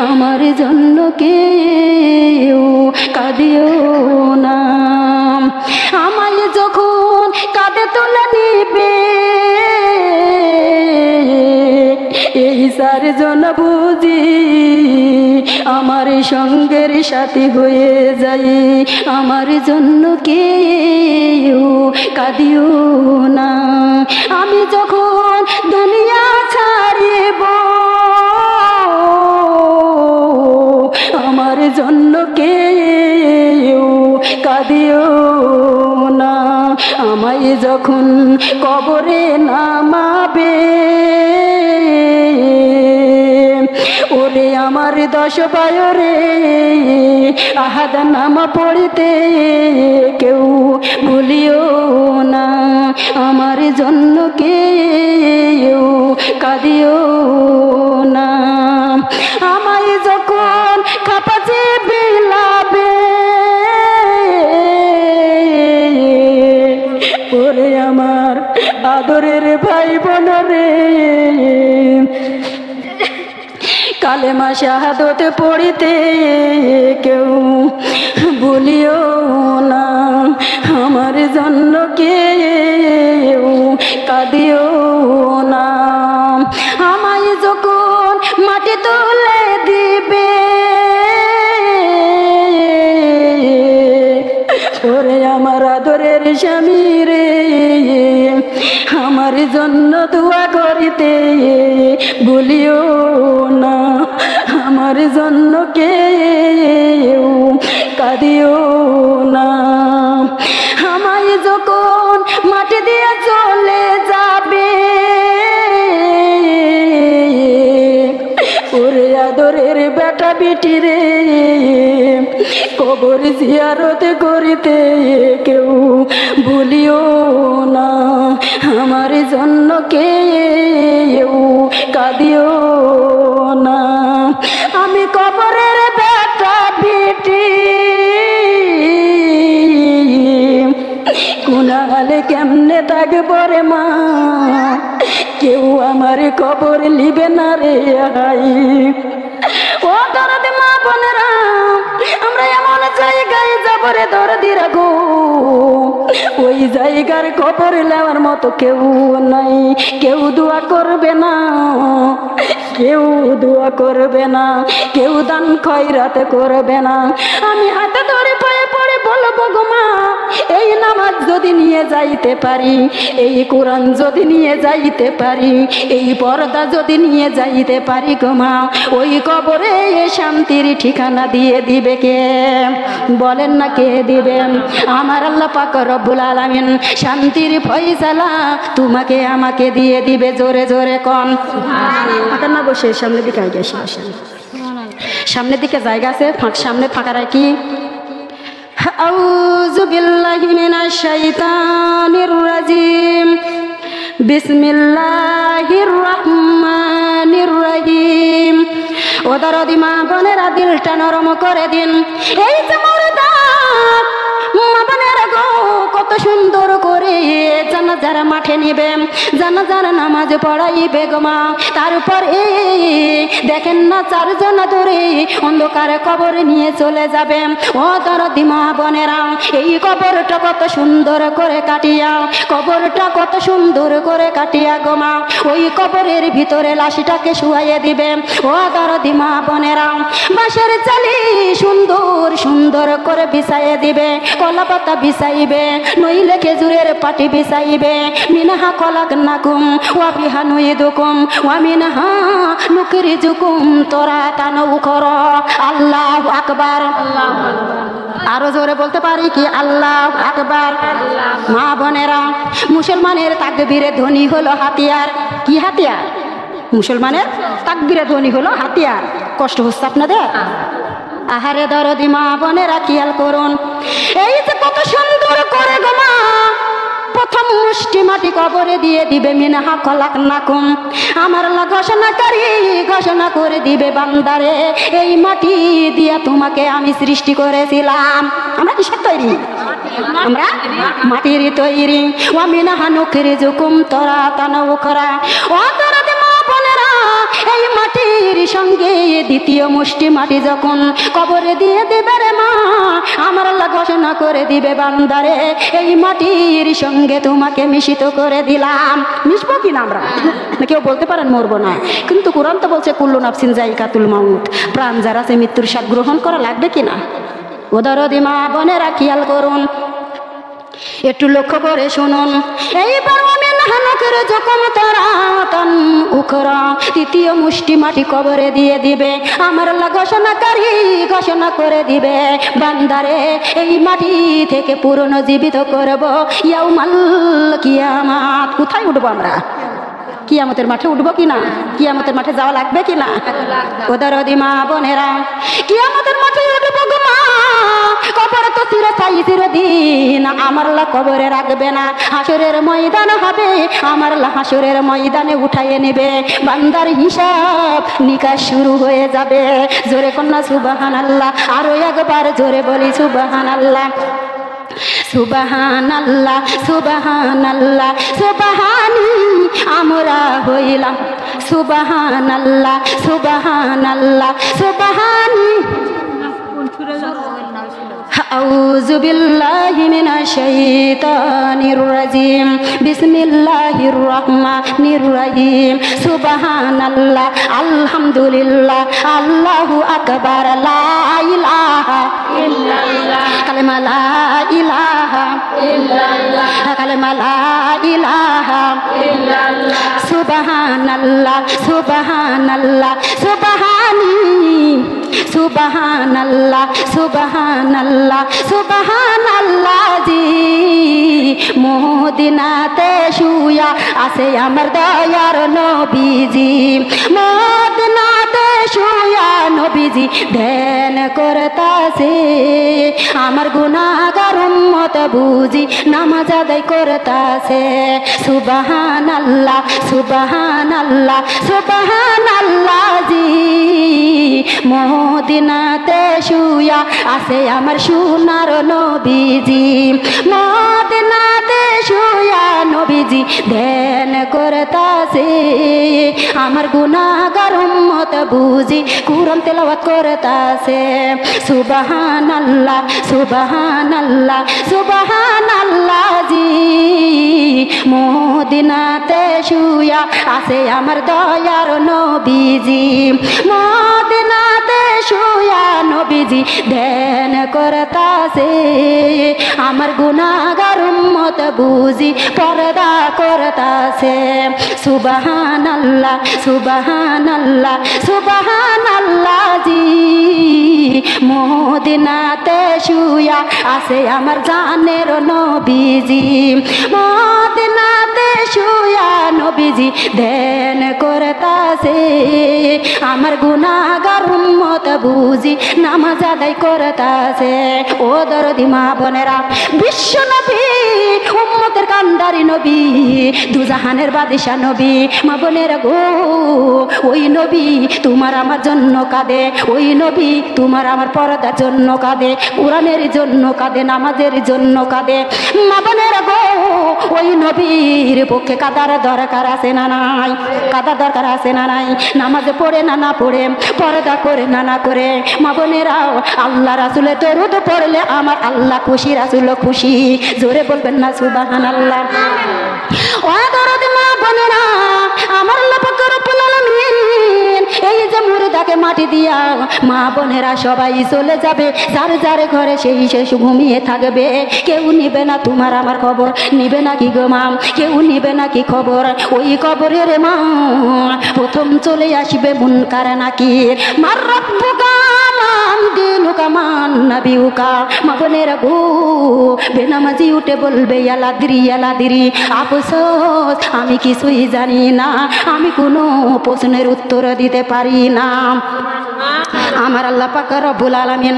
আমার জন্য কেউ কাঁদিও না আমায় যখন কাঁধে তুলে নিবে এই 4 জন বুঝি আমার সঙ্গের সাথী হয়ে যাই আমার জন্য কেউ কাঁদিও না আমি যখন দুনিয়া ছাড়িব আমার জন্য কেউ কাঁদিও না আমায় যখন কবরে নামাবে ওরে আমার 10 ভাই রে আহাদ নাম পড়িতে কেউ ভুলিও না, আমার জন্য কেউ কাঁদিও না। আমায় যখন খাপাচে বিলাবে ওরে আমার আদরের ভাই বোন রে কালেমা শাহাদত পড়িতে কেউ ভুলিও না, আমার জন্য কেউ কাঁদিও না। আমায় যখন মাটি তুলে দিবে ওরে আমার আদরের স্বামী রে আমার জন্য দোয়া করিতে ভুলিও না, আমার জন্য কেউ কাঁদিও না। আমায় যখন মাটি দিয়ে চলে যাবে ওরে আদরের বেটা বেটি রে কবর জিয়ারত করিতে কেউ ভুলিও না, আমার জন্য কেউ কাঁদিও না। আমি কবরের বেটা বেটি কুনালে কেমনে থাকব রে মা, কেউ আমার কবর লিবে না রে আই। ও দরদি মা বোনেরা আমরা এমন জায়গায় যাব রে দরদিরা গো ওই জায়গার কবর নেওয়ার মতো কেউ নাই, কেউ দোয়া করবে না, কেউ দোয়া করবে না, কেউ দান খয়রাত করবে না। আমি হাতে ধরে পায়ে পড়ে বলবো গো মা এই নামাজ যদি নিয়ে যাইতে পারি, এই কোরআন যদি নিয়ে যাইতে পারি, এই পর্দা যদি নিয়ে যাইতে পারি গো মা ওই কবরে শান্তির ঠিকানা দিয়ে দিবে কে? বলেন না কে দিবেন? আমার আল্লাহ পাক রব্বুল আলামিন শান্তির ফয়সালা তোমাকে আমাকে দিয়ে দিবে। জোরে জোরে কোন সুবহানাল্লাহ। না বসে সামনের দিকে আগে আসেন, সামনের দিকে জায়গা আছে, সামনে ফাঁকা রাখি। আউযু বিল্লাহি মিনাশ শাইতানির রাজিম, বিসমিল্লাহির রহমানির রহিম। ও দরদি মা বোনেরা দিলটা নরম করে দিন। এই যে মুর্দা মা বোনেরা গো কত সুন্দর করে জানাজার মাঠে নিবে, জানাজার নামাজ পড়াইবে গো মা। তারপর দেখেন না 4 জন ধরে অন্ধকার কবরে নিয়ে চলে যাবে। ও দরদি মা বোনেরা এই কবরটা কত সুন্দর করে কাটিয়া, কবরটা কত সুন্দর করে কাটিয়া গো মা ওই কবরের ভিতরে লাশটাকে শুয়াইয়ে দিবে। ও দরদি মা বোনেরা বাঁশের চালি সুন্দর সুন্দর করে বিছাইয়ে দিবে, কলা পাতা বিছাইবে, নইলে খেজুরের পাটি বিছাইবে। মিনহা খলাকনাকুম ওয়া ফিহা নুইদুকুম ওয়া মিনহা নুখরিজুকুম তারাতান উখরা। আল্লাহু আকবার। আরো জোরে বলতে পারি কি? আল্লাহু আকবার। মা বোনেরা মুসলমানের তাকবীরের ধ্বনি হলো হাতিয়ার। কি হাতিয়ার? মুসলমানের তাকবীরের ধ্বনি হলো হাতিয়ার। কষ্ট হচ্ছে আপনাদের? আহারে দরদি মা বোনেরা খেয়াল করুন, এই যে কত সুন্দর করে গো মা প্রথম মুষ্টি মাটি কবরে দিয়ে দিবে। মিনহা খলাকনাকুম আমার আল্লাহ ঘোষণাকারী ঘোষণা করে দিবে বান্দারে এই মাটি দিয়া তোমাকে আমি সৃষ্টি করেছিলাম। আমরা কিসের তৈরি? আমরা মাটির তৈরি। ওয়া মিনহা নুখরিজুকুম তারাতান উখরা। ও দরদি মা বোনেরা এই মাটির সঙ্গে দ্বিতীয় মুষ্টি মাটি যখন কবরে দিয়ে দিবে রে মা আমার আল্লাহ ঘোষণা করে দিবে বান্দারে এই মাটির সঙ্গে তোমাকে মিশিত করে দিলাম। মিশবো কিনা আমরা? না কেউ বলতে পারেন মরবো না, কিন্তু কোরআন তো বলছে কুল্লু নাফসিন যায়কাতুল মাউত, প্রাণ যারা আছে মৃত্যুর স্বাদ গ্রহণ করা লাগবে কিনা। ও দরদি মা বোনেরা খেয়াল করুন, একটু লক্ষ্য করে শুনুন। এইবার যখন তারাতান উখরা তৃতীয় মুষ্টি মাটি কবরে দিয়ে দিবে আমার আল্লাহ ঘোষণাকারী ঘোষণা করে দিবে বান্দারে এই মাটি থেকে পুরনো জীবিত করব ইয়াউমাল কিয়ামাত। কোথায় উঠবো আমরা? কিয়ামতের মাঠে উঠবো কিনা, কিয়ামতের মাঠে যাওয়া লাগবে কিনা? ওদরদি মা বোনেরা, কিয়ামতের মাঠে উঠবো গো মা, কবরে তো চিরস্থায়ী চিরদিন, আমার আল্লাহ কবরে রাখবে না, হাসরের ময়দান হবে, আমার আল্লাহ হাসরের ময়দানে উঠাইয়ে নেবে, বান্দার হিসাব নিকাশ শুরু হয়ে যাবে। জোরে কন্যা সুবহানাল্লাহ, আরো একবার জোরে বলি সুবহানাল্লাহ। সুবহানাল্লাহ সুবহানাল্লাহ সুবহানি আমরা হইলাম, সুবহানাল্লাহ সুবহানাল্লাহ সুবহানি। আউযু বিল্লাহি মিনাশ শাইতানির রাজিম, বিসমিল্লাহির রহমানির রহিম। সুবহানাল্লাহ আলহামদুলিল্লাহ আল্লাহু আকবার, লা ইলাহা ইল্লাল্লাহ, কালেমা লা ইলাহা ইল্লাল্লাহ, কালেমা লা ইলাহা ইল্লাল্লাহ। সুবহানাল্লাহ সুবহানাল্লাহ সুবহানি, সুবহানাল্লাহ সুবহানাল্লাহ সুবহানাল্লাহ জি। মদিনাতে শুয়া আছে আমার দয়ার নবীজি, মদিনাতে শুয়া নবীজি ধ্যান করতাছে, আমার গুনাহগার উম্মত বুঝি নামাজ আদায় করতাছে। সুবহানাল্লাহ সুবহানাল্লাহ সুবহানাল্লাহ জি। মদিনাতে শুয়া আছে আমার সোনার নবীজি, মদিনাতে শুয়া নবীজি ধ্যান করতাছে, আমার গুনাহগার উম্মত বুঝি কুরআন তেলাওয়াত করতাছে। সুবহানাল্লাহ সুবহানাল্লাহ সুবহানাল্লাহ জি। মদিনাতে শুয়া আছে আমার দয়ার নবীজি, মদিনাতে শুয়া নবীজি ধ্যান করতাছে, আমার গুনাহগার উম্মত বুঝি পর্দা করতাছে। সুবহানাল্লাহ সুবহানাল্লাহ সুবহানাল্লাহ জি। মদিনাতে শুয়া আছে আমার জানের নবীজি, মদিনাতে শুয়া নবীজি ধ্যান করতাছে, আমার গুনাহগার উম্মত বুঝি নামাজ আদায় করতাছে। ও দরদি মা বোনেরা, বিশ্ব নবী উম্মতের কান্ডারি নবী, দুজাহানের বাদশা নবী, মা বোনেরা গো, ওই নবী তোমার আমার জন্য কাঁদে, ওই নবী তোমার আমার পর্দার জন্য কাঁদে, কোরআনের জন্য কাঁদে, নামাজের জন্য কাঁদে। মা বোনেরা গো, ওই নবীর পক্ষে কাদার দরকার আছে না নাই? কাদার দরকার আছে না নাই? নামাজে পড়ে না না পড়ে, পর্দা করে না না করে, মা বোনেরাও আল্লাহ রাসূলের দরুদ পড়লে আমার আল্লাহ খুশি, রাসূল খুশি। জোরে বলবেন না সুবহানাল্লাহ। ও দরদ মা বোনেরা, আমার আল্লাহ পাক রব্বুল আলামিন এই যে মুর্দাকে মাটি দিয়া মা বোনেরা সবাই চলে যাবে, যার যার ঘরে সেই শেষ ঘুমিয়ে থাকবে, কেউ নিবে না তোমার আমার খবর, নিবে না কি গো মা, কেউ নিবে না কি খবর। ওই কবরের মা প্রথম চলে আসবে মুনকার নাকির, মার রব্বুকা মান দিনুকা মান নাবিউকা। মা বোনেরা গো, বেনামাজি উঠে বলবে ইয়ালাদিরি আফসোস, আমি কিছুই জানি না, আমি কোনো প্রশ্নের উত্তর দিতে পারি না। আমার আল্লাহ পাক রব্বুল আলামিন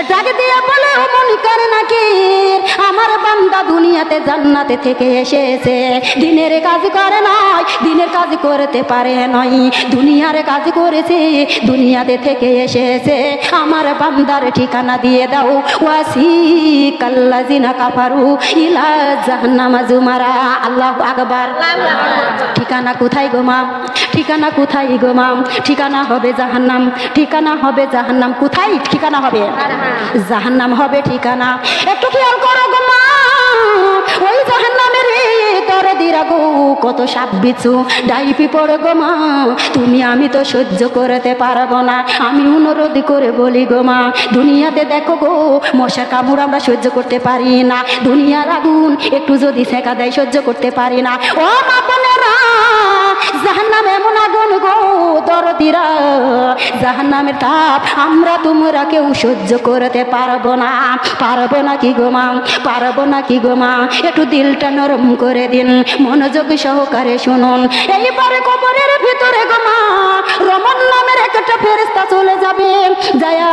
ডাক দিয়ে বলে, ও মুনকার নাকির, আমার বান্দা দুনিয়াতে জান্নাতে থেকে এসেছে, দিনের কাজ করে নাই, দিনের কাজ করতে পারে নাই, দুনিয়ার কাজ করেছে, দুনিয়াতে থেকে এসেছে, আমার বান্দার ঠিকানা দিয়ে দাও। ওয়াসিকাল্লাযিনা কাফারু ইলা জাহান্নামা যুমারা। আল্লাহু আকবার। ঠিকানা কোথায় গো মা? ঠিকানা কোথায় গো মা? ঠিকানা হবে জাহান্নাম, ঠিকানা হবে জাহান্নাম। কোথায় ঠিকানা হবে? জাহান্নাম হবে ঠিকানা। একটু খেয়াল করো গো মা, ওই জাহান্নামের দরদিরা গো, কত সাপ বিচ্ছু ডাইপি পড়ে গো মা, তুমি আমি তো সহ্য করতে পারবো না। আমি অনুরোধ করে বলি গো মা, দুনিয়াতে দেখো গো, মশা কামড় আমরা সহ্য করতে পারি না, দুনিয়ার আগুন একটু যদি সেকা দেয় সহ্য করতে পারি না। ও মা বোনেরা, জাহান্নামে এমন আগুন গো দরদিরা, জাহান্নামের তাপ আমরা তোমরা কেউ সহ্য করতে পারবো না। পারবো না কি গো মা, পারবো না কি গো মা, একটু দিলটা নরম করে দিন, মনোযোগ সহকারে শুনুন। এইবারে কবরের ভিতরে গো মা রমন নামের একটা ফেরেশতা চলে যাবে, যায়া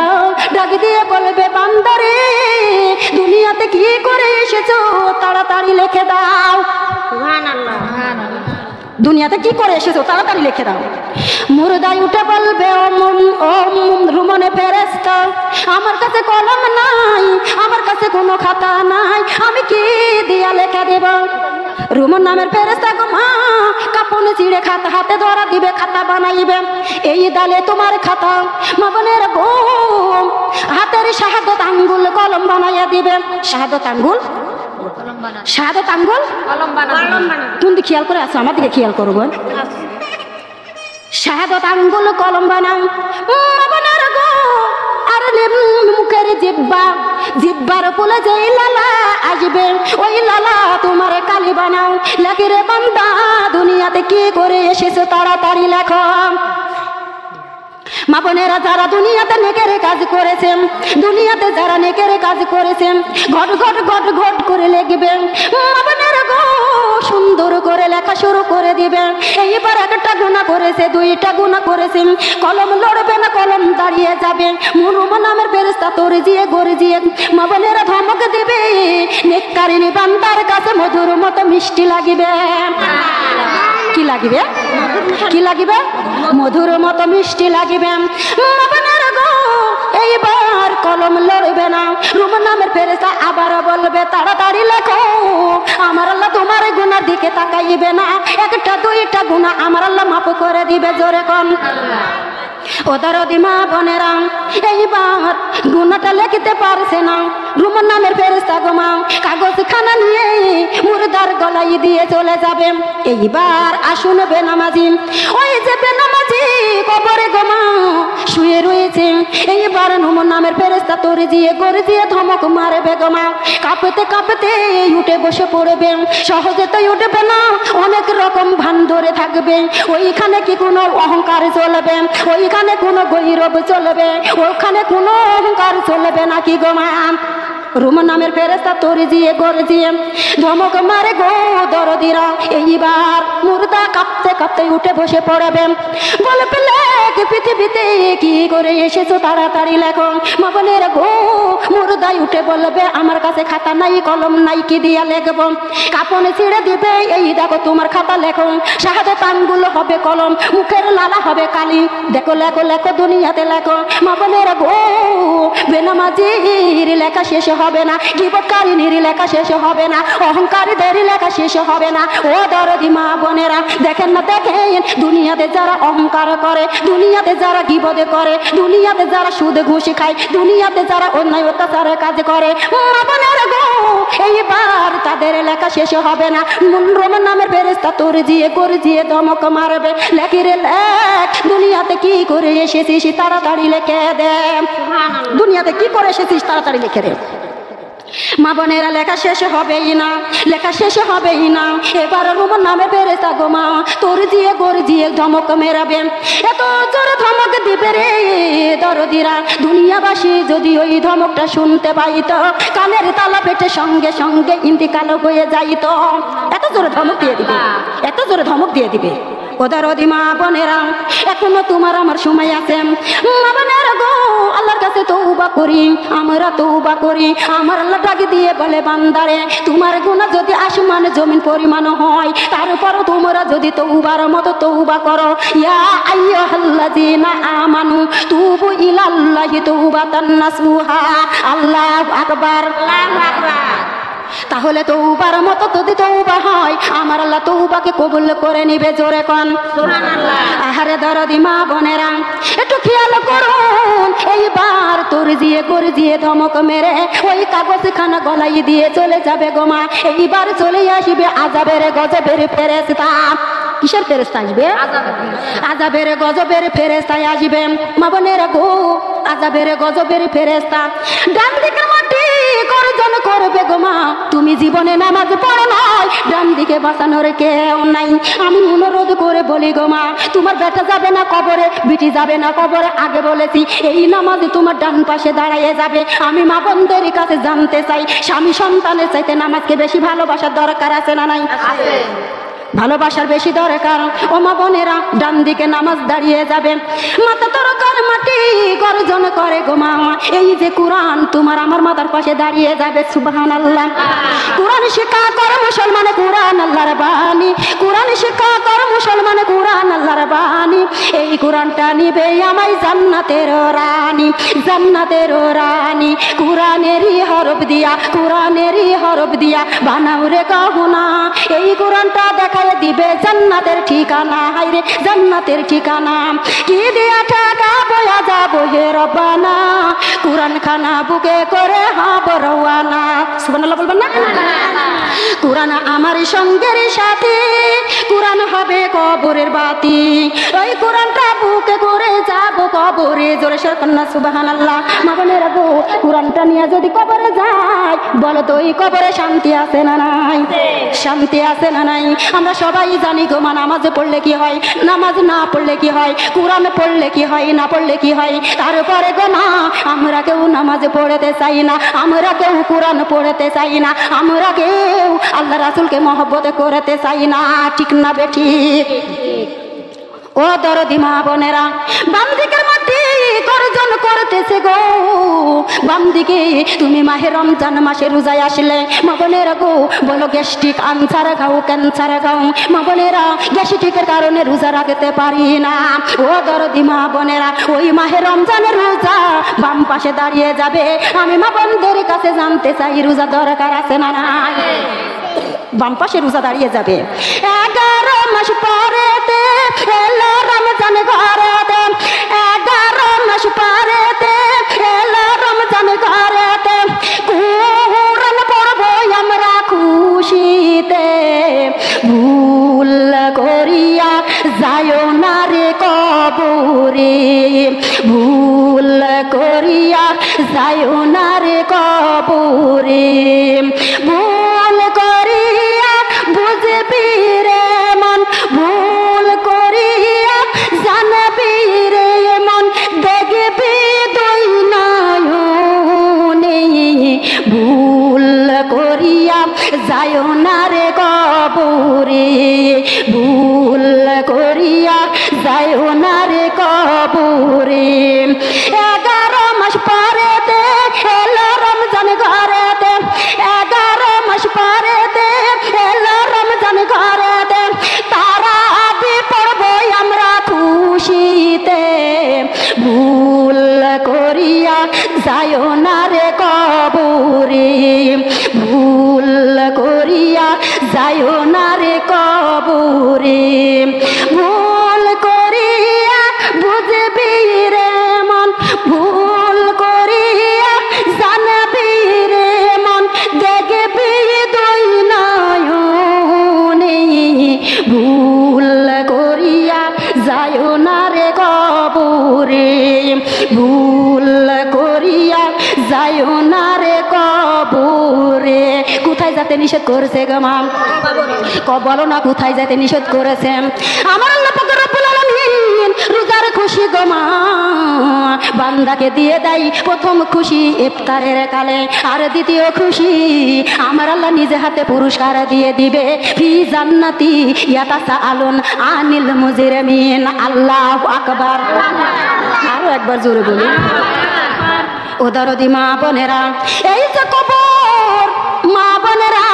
ডাক দিয়ে বলবে বান্দারে দুনিয়াতে কি করে এসেছো তাড়াতাড়ি লিখে দাও। সুবহানাল্লাহ, দুনিয়াতে কি করে এসেছো তাড়াতাড়ি লিখে দাও। মুর্দাই উঠে বলবে ও রুমনে ফেরেশতা, আমার কাছে কলম নাই, আমার কাছে কোনো খাতা নাই, আমি কি দিয়া লেখা দেব? রুমন নামের ফেরেশতা গো মা কাপড় ছিঁড়ে খাতা হাতে ধরা দিবে, খাতা বানাইবে, এই দালে তোমার খাতা। মা বোনের গো হাতের শাহাদত আঙ্গুল কলম বানাইয়া দিবে। শাহাদত আঙ্গুল, শাহাদত আঙ্গুল তুমি খেয়াল করে আসো, আমার দিকে খেয়াল করবো। শাহাদত আঙ্গুল কলম বানাও গো, আর মুখের জিব্বা, জিব্বার ফুলে যে লালা আসবে ওই লালা তোমার কালি বানাও। লেখে রে বান্দা দুনিয়াতে কি করে এসেছো তাড়াতাড়ি লেখো। মা বোনেরা যারা দুনিয়াতে নেকের কাজ করেছেন, দুনিয়াতে যারা নেকের কাজ করেছেন ঘট ঘট ঘট ঘট করে লিখবে। মা বোনেরা গো সুন্দর করে লেখা শুরু করে দিবে। এইবার একটা গুনাহ করেছে, দুইটা গুনাহ করেছে, কলম লড়বে না, কলম দাঁড়িয়ে যাবে। মুরুম নামের ফেরেশতা তরজিয়ে গরজিয়ে মা বোনেরা ধমক দিবে, নেককারিনী বান্দার কাছে মধুর মতো মিষ্টি লাগিবে। কি লাগিবে? কি লাগিবে? মধুর মতো মিষ্টি লাগিবে। এইবার কলম লড়বে না। রুমন নামের ফেরেশতা আবার বলবে তাড়াতাড়ি লেখো, আমার আল্লাহ তোমার গুনার দিকে তাকাইবে না, একটা দুইটা গুনাহ আমার আল্লাহ মাফ করে দিবে। জোরে কোন ও দরদি মা বোনেরা, এইবার গুনাহটা লিখতে পারছে না। রুমন নামের ফেরেশতা গো মা কাগজ খানা নিয়ে মুর্দার গলায় দিয়ে চলে যাবে। এইবার আসুন বেনামাজি, ওই যে বেনামাজি কবরে গো মা শুয়ে রয়েছে। এইবার রুমন নামের ফেরেশতা তরজিয়ে গরজিয়ে ধমক মারবে গো মা, কাঁপতে কাঁপতে উঠে বসে পড়বে। সহজে তো উঠবে না, অনেক রকম ভান ধরে থাকবে। ওইখানে কি কোনো অহংকার চলবে? ওইখানে কোনো গৌরব চলবে? ওখানে কোনো অহংকার চলবে নাকি গো মা? রুমন নামের ফেরেশতা তরজিয়ে গরজিয়ে ধমক মারে গো দরদিরা। এইবার মুর্দা কাঁপতে কাঁপতে উঠে বসে পড়বে, বলবে লেখ পৃথিবীতে কি করে এসেছো তাড়াতাড়ি লেখো। মা বোনের গো মুর্দাই উঠে বলবে আমার কাছে খাতা নাই, কলম নাই, কি দিয়া লেখবো? কাপড় ছিঁড়ে দিবে, এই দেখো তোমার খাতা লেখো। শাহাদত আঙ্গুল হবে কলম, মুখের লালা হবে কালি, দেখো লেখো লেখো দুনিয়াতে লেখো। মা বোনের গো বেনামাজির লেখা শেষ হবে না, গীবতকারীর লেখা শেষ হবে না, অহংকারীদের লেখা শেষ হবে না। ও দরদি মা বোনেরা দেখেন না, দেখেন দুনিয়াতে যারা অহংকার করে, দুনিয়াতে যারা গীবত করে, দুনিয়াতে যারা সুদ ঘুষ খায়, দুনিয়াতে যারা অন্যায় অত্যাচারের কাজ করে, মা বোনেরা গো এইবার তাদের লেখা শেষ হবে না। রুমন নামের ফেরেশতা তরজিয়ে গরজিয়ে ধমক মারবে, লেখি রে লেখ, দুনিয়াতে কি করে এসেছিস তাড়াতাড়ি লিখে দে। দুনিয়াতে কি করে এসেছিস তাড়াতাড়ি লিখে দে। মা বোনেরা লেখা শেষ হবেই না, লেখা শেষ হবেই না। এবার রুমন নামের ফেরেশতা গো মা তরজিয়ে গরজিয়ে ধমক মেরাবে। এত জোরে ধমক দিবে রে দরদিরা, দুনিয়াবাসী যদি ওই ধমকটা শুনতে পাইত কানের তালা পেটে সঙ্গে সঙ্গে ইন্তিকাল হয়ে যাইত। এত জোরে ধমক দিয়ে দিবে, এত জোরে ধমক দিয়ে দিবে। ও দরদি মা বোনেরা এখনো তোমার আমার সময় আছে। মা বোনেরা গো আল্লাহর কাছে তওবা করি, আমরা তওবা করি। আমার আল্লাহ ডাক দিয়ে বলে বান্দারে তোমার গুনাহ যদি আসমান জমিন পরিমাণ হয়, তারপরও তোমরা যদি তওবার মতো তওবা করো, ইয়া আইয়ুহাল্লাযীনা আমানু তুবু ইলাল্লাহি তাওবাতান নাসুহা। আল্লাহু আকবার, আল্লাহু আকবার। তাহলে তওবার মতো যদি তওবা হয় আমার আল্লাহ তওবাকে কবুল করে নিবে। জোরে কোন সুবহানাল্লাহ। আহারে দরদি মা বোনেরা একটু খেয়াল করুন, এইবার তরজিয়ে গরজিয়ে ধমক মেরে ওই কাগজখানা গলায় দিয়ে চলে যাবে গো মা। এইবার চলে আসবে আযাবের গজবের ফেরেশতা। কিসের ফেরেশতা আসবে? আযাবের গজবের ফেরেশতা আসবে। মা বোনেরা গো আযাবের গজবের ফেরেশতা ডান দিকের মাটি গর্জন করবে গো মা, তুমি জীবনে নামাজ পড়ো নাই, ডান দিকে বাঁচানোর কেউ নাই। আমি অনুরোধ করে বলি গো মা, তোমার বেটা যাবে না কবরে, বিটি যাবে না কবরে, আগে বলেছি এই নামাজ তোমার ডান পাশে দাঁড়িয়ে যাবে। আমি মা বোনদের কাছে জানতে চাই, স্বামী সন্তানের চাইতে নামাজকে বেশি ভালোবাসার দরকার আছে না নাই? ভালোবাসার বেশি দরকার। ও মা বোনেরা, ডান দিকে নামাজ দাঁড়িয়ে যাবে। মাথা তরকার মাটি গর্জন করে গো মা, এই যে কোরআন তোমার আমার মাথার পাশে দাঁড়িয়ে যাবে। সুবহানাল্লাহ। কোরআন শিক্ষা কর মুসলমান, কোরআন আল্লাহর বাণী, কোরআন শিক্ষা কর মুসলমান, কোরআন আল্লাহর বাণী। এই কোরআনটা নিবে আমায় জান্নাতের রানী, জান্নাতের রানী। কোরআনেরই হরফ দিয়া, কোরআনেরই হরফ দিয়া বানাও রে গহনা। এই কোরআনটা দেখায় দিবে জান্নাতের ঠিকানা, হায়রে জান্নাতের ঠিকানা। কি দিয়া টাকা বয়া যাবো হে রব্বানা, কোরআন খানা বুকে করে হাব রওয়ানা। সুবহানাল্লাহ বলবেন না? কোরআন আমার সঙ্গের সাথী, কোরআন হবে কবরের বাতি। ওই কোরআনটা বুকে করে যাবো কবরে, জোরে সরে কন্যা সুবহানাল্লাহ। মা বোনেরা গো, কোরআনটা নিয়ে যদি কবরে যায়, বলো তো ওই কবরে শান্তি আছে না নাই? শান্তি আছে না নাই? আমরা সবাই জানি গো মা, নামাজ পড়লে কি হয়, নামাজ না পড়লে কি হয়, কোরআন পড়লে কি হয়, না পড়লে কি হয়। তারপরে গো মা, আমরা কেউ নামাজ পড়তে চাই না, আমরা কেউ কোরআন পড়তে চাই না, আমরা কেউ আল্লাহ রাসূলকে মহব্বত করতে চাই না। ঠিক না বেঠিক? ও দরদি মা বোনেরা, বাম দিকের মাটি গর্জন করতেছে গো, বাম দিকে তুমি মাহে রমজান মাসে রোজায় আসলে মা বোনেরা গো, বলো গ্যাস্ট্রিক আনসার খাও, ক্যান্সার খাও। মা বোনেরা, গ্যাস্ট্রিকের কারণে রোজা রাখতে পারি না। ও দরদি মা বোনেরা, ওই মাহে রমজানের রোজা বাম পাশে দাঁড়িয়ে যাবে। আমি মা বোনদের কাছে জানতে চাই, রোজা দরকার আছে না নাই? বাম পাশে রোজা দাঁড়িয়ে যাবে। 11 মাস পরেতে এলো রমজান ঘরেতে, 11 মাস পরেতে এলো রমজান ঘরেতে। কোরআন পড়বো আমরা খুশিতে, ভুল করিয়া যায়ও না রে কবরে, ভুল করিয়া যায়ও না রে কবরে। ভুল করিয়া বুঝবি রে মন, ভুল করিয়া জানবি রে মন, দেখবি দুই নয়নে। ভুল করিয়া যায়ও না রে কবরে, ভুল করিয়া যায়ও না রে কবরে। 11 মাস পরেতে এলো রমজান ঘরেতে, 11 মাস পরেতে এলো রমজান ঘরেতে। তারাবি পড়বো আমরা খুশিতে, ভুল করিয়া যায়ও না রে কবরে, ভুল করিয়া যায়ও না রে কবরে। ভুল করিয়া বুঝবি রে মন, ভুল করিয়া জানবি রে মন, দেখবি দুই নয়নে। ভুল করিয়া যায়ও না রে কবরে, ভুল করিয়া যায়ও না রে কবরে। কোথায় যাতে নিষেধ করেছে গো মা? বলো না কোথায় যাতে নিষেধ করেছে? আমার আল্লাহ পাক রব্বুল আলামিন রোজার খুশি গো মা, বান্দাকে দিয়ে দেয় প্রথম খুশি ইফতারের কালে, আর দ্বিতীয় খুশি আমার আল্লাহ নিজে হাতে পুরস্কার দিয়ে দিবে। ফি জান্নাতি ইয়াতাসাআলুন আনিল মুজরিমিন। আল্লাহু আকবার। আরো একবার জোরে বলি। ও দরদি মা বোনেরা, এই যে কবর, মা বোনেরা,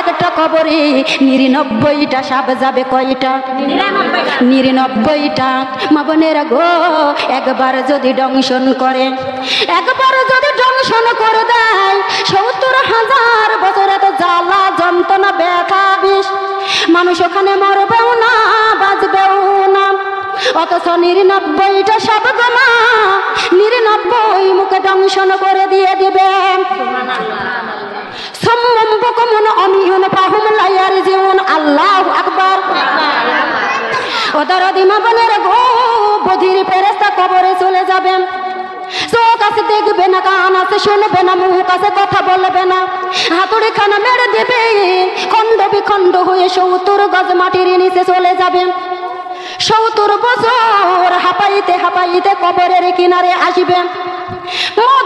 একটা কবরে 99টা সাপ যাবে। কয়টা? 99টা। মা বোনেরা গো, একবার যদি দংশন করে, একবার যদি দংশন করে দেয়, 70,000 বছর এত জ্বালা যন্ত্রণা ব্যথা বিষ, মানুষ ওখানে মরবেও না, বাঁচবেও না। অথচ 99টা সাপ গো মা, 99 মুখে দংশন করে দিয়ে দিবে। আল্লাহু আকবার। ও দরদি মা বোনের গো, বধির ফেরেশতা কবরে চলে যাবে। চোখ আছে দেখবে না, কান আছে শুনবে না, মুখ আছে কথা বলবে না, হাতুড়ি খানা মেরে দেবে, খণ্ড বিখণ্ড হয়ে 70 গজ মাটির নিচে চলে যাবে। 70 বছর হাঁপাইতে হাঁপাইতে কবরের কিনারে আসবে।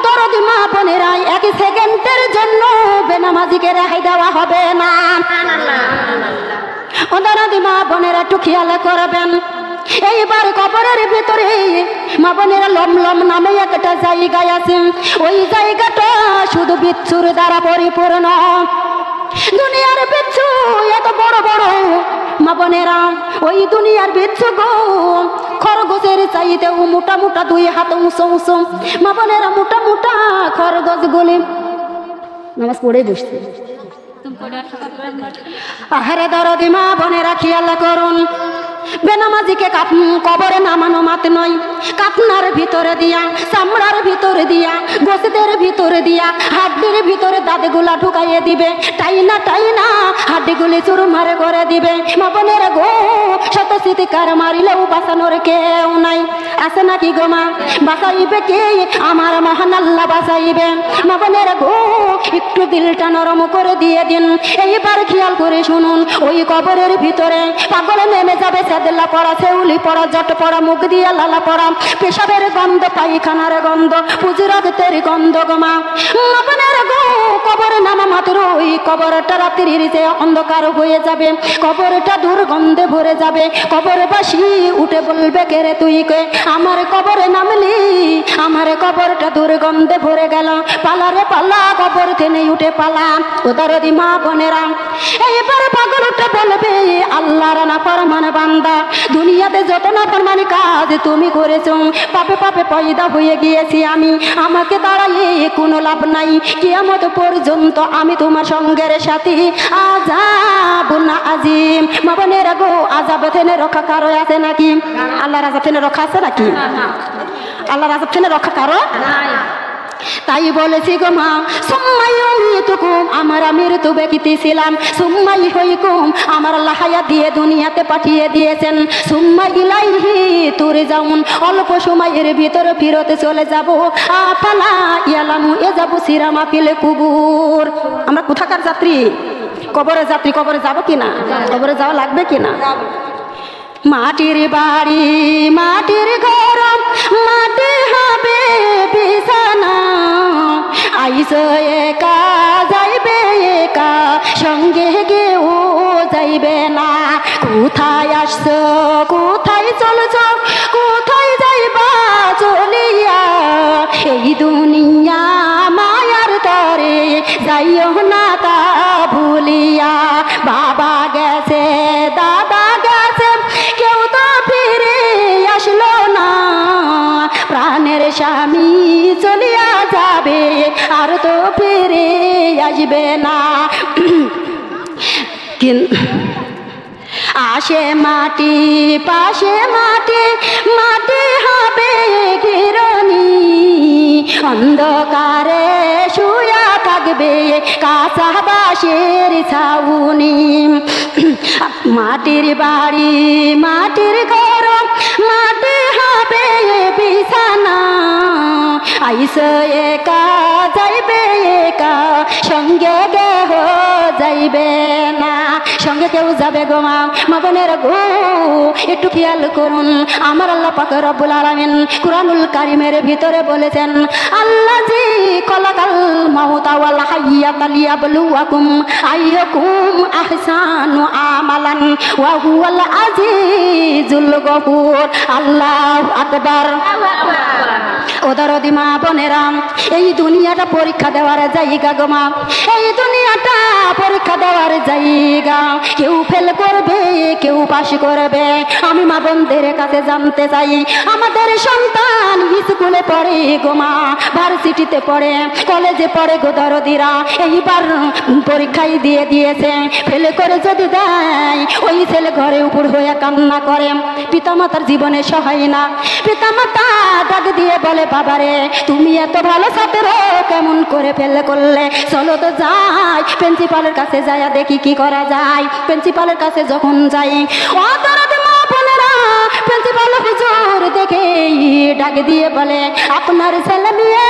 দরদি মা বোনেরা, 1 সেকেন্ডের জন্য বেনামাজিকে রেহাই দেওয়া হবে না। ও দরদি মা বোনেরা, একটু খেয়াল করবেন। এইবার কবরের ভিতরে মা বোনেরা লমলম নামে একটা জায়গায় আছে। ওই জায়গাটা শুধু বিচ্ছুর দ্বারা পরিপূর্ণ। দুনিয়ার বিচ্ছু এত বড় বড় মা বোনেরা, ওই দুনিয়ার বিচ্ছু গো খরগোশের চাইতেও মোটা মোটা, 2 হাত উঁচু উঁচু মা বোনেরা, মোটা মোটা খরগোশ গুলি। নামাজ পড়ে বসছে। আহারে দরদি মা বোনেরা, খেয়াল করুন, বেনামাজিকে কবরে নামানো মাত নয়। কাপনার ভিতরে দিয়া, চামড়ার ভিতরে দিয়া, গোশতের ভিতরে দিয়া, হাড্ডির ভিতরে দাঁতগুলা ঢুকাইয়ে দিবে, টাইনা টাইনা হাড্ডিগুলি চুরমার করে দিবে। মা বোনেরা গো, শত চিৎকার মারিলেও বাঁচানোর কেউ নাই। আছে নাকি গো মা? বাঁচাইবে কে? আমার মহান আল্লাহ বাঁচাইবে। মা বোনেরা গো, একটু দিলটা নরম করে দিয়ে দিন। এইবার খেয়াল করে শুনুন, ওই কবরের ভিতরে পাগলে নেমে যাবে সেদলা পড়া, সেউলি পড়া, জট পড়া, মুখ দিয়ে লালা পড়া, পেশাবের গন্ধ, পায়খানার গন্ধ, পুজুরাতের গন্ধ গো মা। মা বোনেরা গো, কবরে নামা মাত্র ওই কবরটা রাত্রির যে অন্ধকার হয়ে যাবে, কবরটা দুর্গন্ধে ভরে যাবে। কবরবাসী উঠে বলবে, কে রে তুই কে? আমার কবরে নামলি, আমার কবরটা দুর্গন্ধে ভরে গেল, পালারে পালা, কবর থেকে উঠে পালা। ও দরদি মা বোনেরা, এইবার পাগল উঠে বলবে, আল্লাহর নাফরমান বান্দা, দুনিয়াতে যত নাফরমানি কাজ তুমি করেছো, পাপে পাপে পয়দা হয়ে গিয়েছি আমি, আমাকে দাঁড়াইয়ে কোনো লাভ নাই, কিয়ামত পর্যন্ত আমি তোমার সঙ্গের সাথী। আযাবুন আযীম। মা বোনেরা গো, আযাব থেকে রক্ষা কারো আছে নাকি? আল্লাহর আযাব থেকে রক্ষা আছে নাকি? আল্লাহর আযাব থেকে রক্ষা কারো নাই। তাই বলেছি গো মা, সুম্মাই উমিতুকুম, আমরা মৃত্যু ব্যক্তিছিলাম, সুম্মাই হইকুম, আমার আল্লাহ হায়াত দিয়ে দুনিয়াতে পাঠিয়ে দিয়েছেন, সুম্মাই ইলাইহি তুরজাউন, অল্প সময়ের ভিতরে ফিরতে চলে যাব। আফালা ইয়ালামু ইয়াযাবু সিরামা ফিল কুবুর। আমরা কোথাকার যাত্রী? কবরের যাত্রী। কবরে যাব কিনা? কবরে যাওয়া লাগবে কিনা? মাটির বাড়ি, মাটির ঘর, মাটি হবে বিছানা, আইসো একা যাইবে একা, সঙ্গে গেও যাইবে না। কোথায় আসছো, কোথায় চলছ, কোথায় যাইবা চলিয়া, এই দুনিয়া মায়ার তরে যাইও না তা ভুলিয়া। বাবা গেছে, দাদা গেছে, কেউ তো ফিরে আসলো না, প্রাণের স্বামী চলিয়া যাবে, আর তো ফিরে আসবে না। আসে মাটি, পাশে মাটি, মাটি হবে গিরনি, অন্ধকারে শুয়া থাকবে কাঁচা বাঁশের ছাউনি। মাটির বাড়ি, মাটির ঘর, মাটি হবে বিছানা, আইসো একা যাইবে একা, সঙ্গে কেহ যাইবে না। সঙ্গে কেউ যাবে গো মা। মা বোনেরা গো, একটু খেয়াল করুন, আমার আল্লাহ পাক রব্বুল আলামিন কুরআনুল কারীমের ভিতরে বলেছেন, আল্লাযী খালাকাল মাউতা ওয়াল হায়াতা লিয়াবলুয়াকুম আইয়াকুম আহসানু আমালান ওয়া হুয়াল আজিজুল গফুর। আল্লাহু আকবার। ও দরদি মা বোনেরা, এই দুনিয়াটা পরীক্ষা দেওয়ার জায়গা গো মা, এই দুনিয়াটা পরীক্ষা দেওয়ার জায়গা। কেউ ফেল করবে, কেউ পাস করবে। আমি মা বোনদের কাছে জানতে চাই, আমাদের সন্তান স্কুলে পড়ে গো মা, ভার্সিটিতে পড়ে, কলেজে পড়ে গো দরদিরা, এইবার পরীক্ষায় দিয়ে দিয়েছে, ফেলে করে যদি দেয়, ওই ছেলে ঘরে উপর হয়ে কান্না করে, পিতামাতার জীবনে সহায় না। পিতামাতা ডাক দিয়ে বলে, বাবারে তুমি এত ভালো ছাত্র, কেমন করে ফেলে করলে, চলো তো যাই প্রিন্সিপালের কাছে যাইয়া দেখি কি করা যায়। প্রিন্সিপালের কাছে যখন যাই, ও দরদি মা বোনেরা, প্রিন্সিপাল হুজুর দেখে ডাক দিয়ে বলে, আপনার ছেলে মেয়ে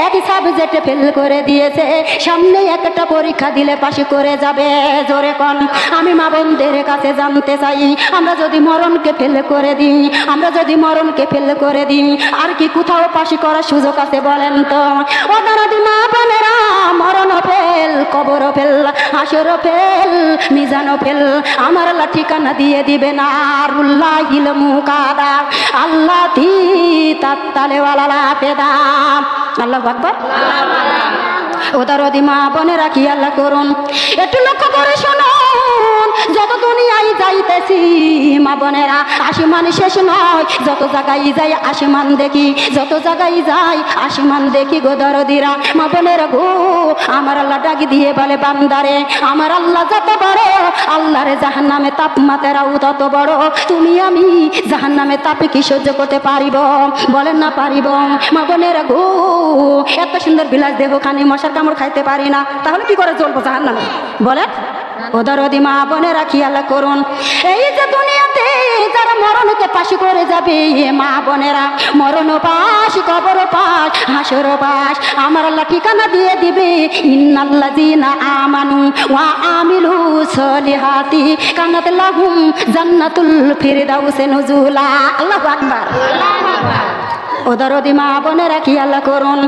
একই সাবজেক্টে ফেল করে দিয়েছে, সামনে একটা পরীক্ষা দিলে পাশ করে যাবে। জোরে কোন। আমি মা বোনদের কাছে জানতে চাই, আমরা যদি মরণকে ফেল করে দিই, আমরা যদি মরণকে ফেল করে দিই, আর কি কোথাও পাশ করার সুযোগ আছে বলেন তো? ও দাঁড়াদি মা বোনেরা, মরণও ফেল, কবরও ফেল, হাসরও ফেল, মিজানও ফেল, আমার আল্লাহ ঠিকানা দিয়ে দিবে না। রুল্লাহিল মুকাদা আল্লাহ তি তাত্তালে ওয়ালা পেদা। আল্লাহু আকবার। ওদারদি মা বোনেরা কি আল্লাহ করুন, একটু লক্ষ্য করে শুনুন। যত দুনিয়ায় যাইতেছি মা বোনেরা, আসমান শেষ নয়, যত জায়গায় যাই আসমান দেখি, যত জায়গায় যাই আসমান দেখি গো দরদিরা মা বোনেরা গো। আমার আল্লাহ ডাক দিয়ে বলে, বান্দারে আমার আল্লাহ যত বড়, আল্লাহরে জাহান্নামে তাপমাত্রাও তত বড়। তুমি আমি জাহান্নামে তাপে কি সহ্য করতে পারিব? বলেন না পারিব? মা বোনেরা গো, এত সুন্দর বিলাস দেহ খানি মশার কামড় খাইতে পারি না, তাহলে কি করে চলবো জাহান্নামে? বলেন। ওদারদি মা বোনেরা খেয়াল করুন, এই যে দুনিয়াতে যারা মরণকে পাশ করে যাবে মা বোনেরা, মরণ পাশ, কবর পাশ, হাসর পাশ, আমার আল্লাহ ঠিকানা দিয়ে দিবে, ইন্নাল্লাযীনা আমানু ওয়া আমিলু সলিহাতি কানাত লাহুম জান্নাতুল ফিরদাউস নুজুলা। আল্লাহু আকবার। ওদারদি মা বোনেরা খেয়াল করুন,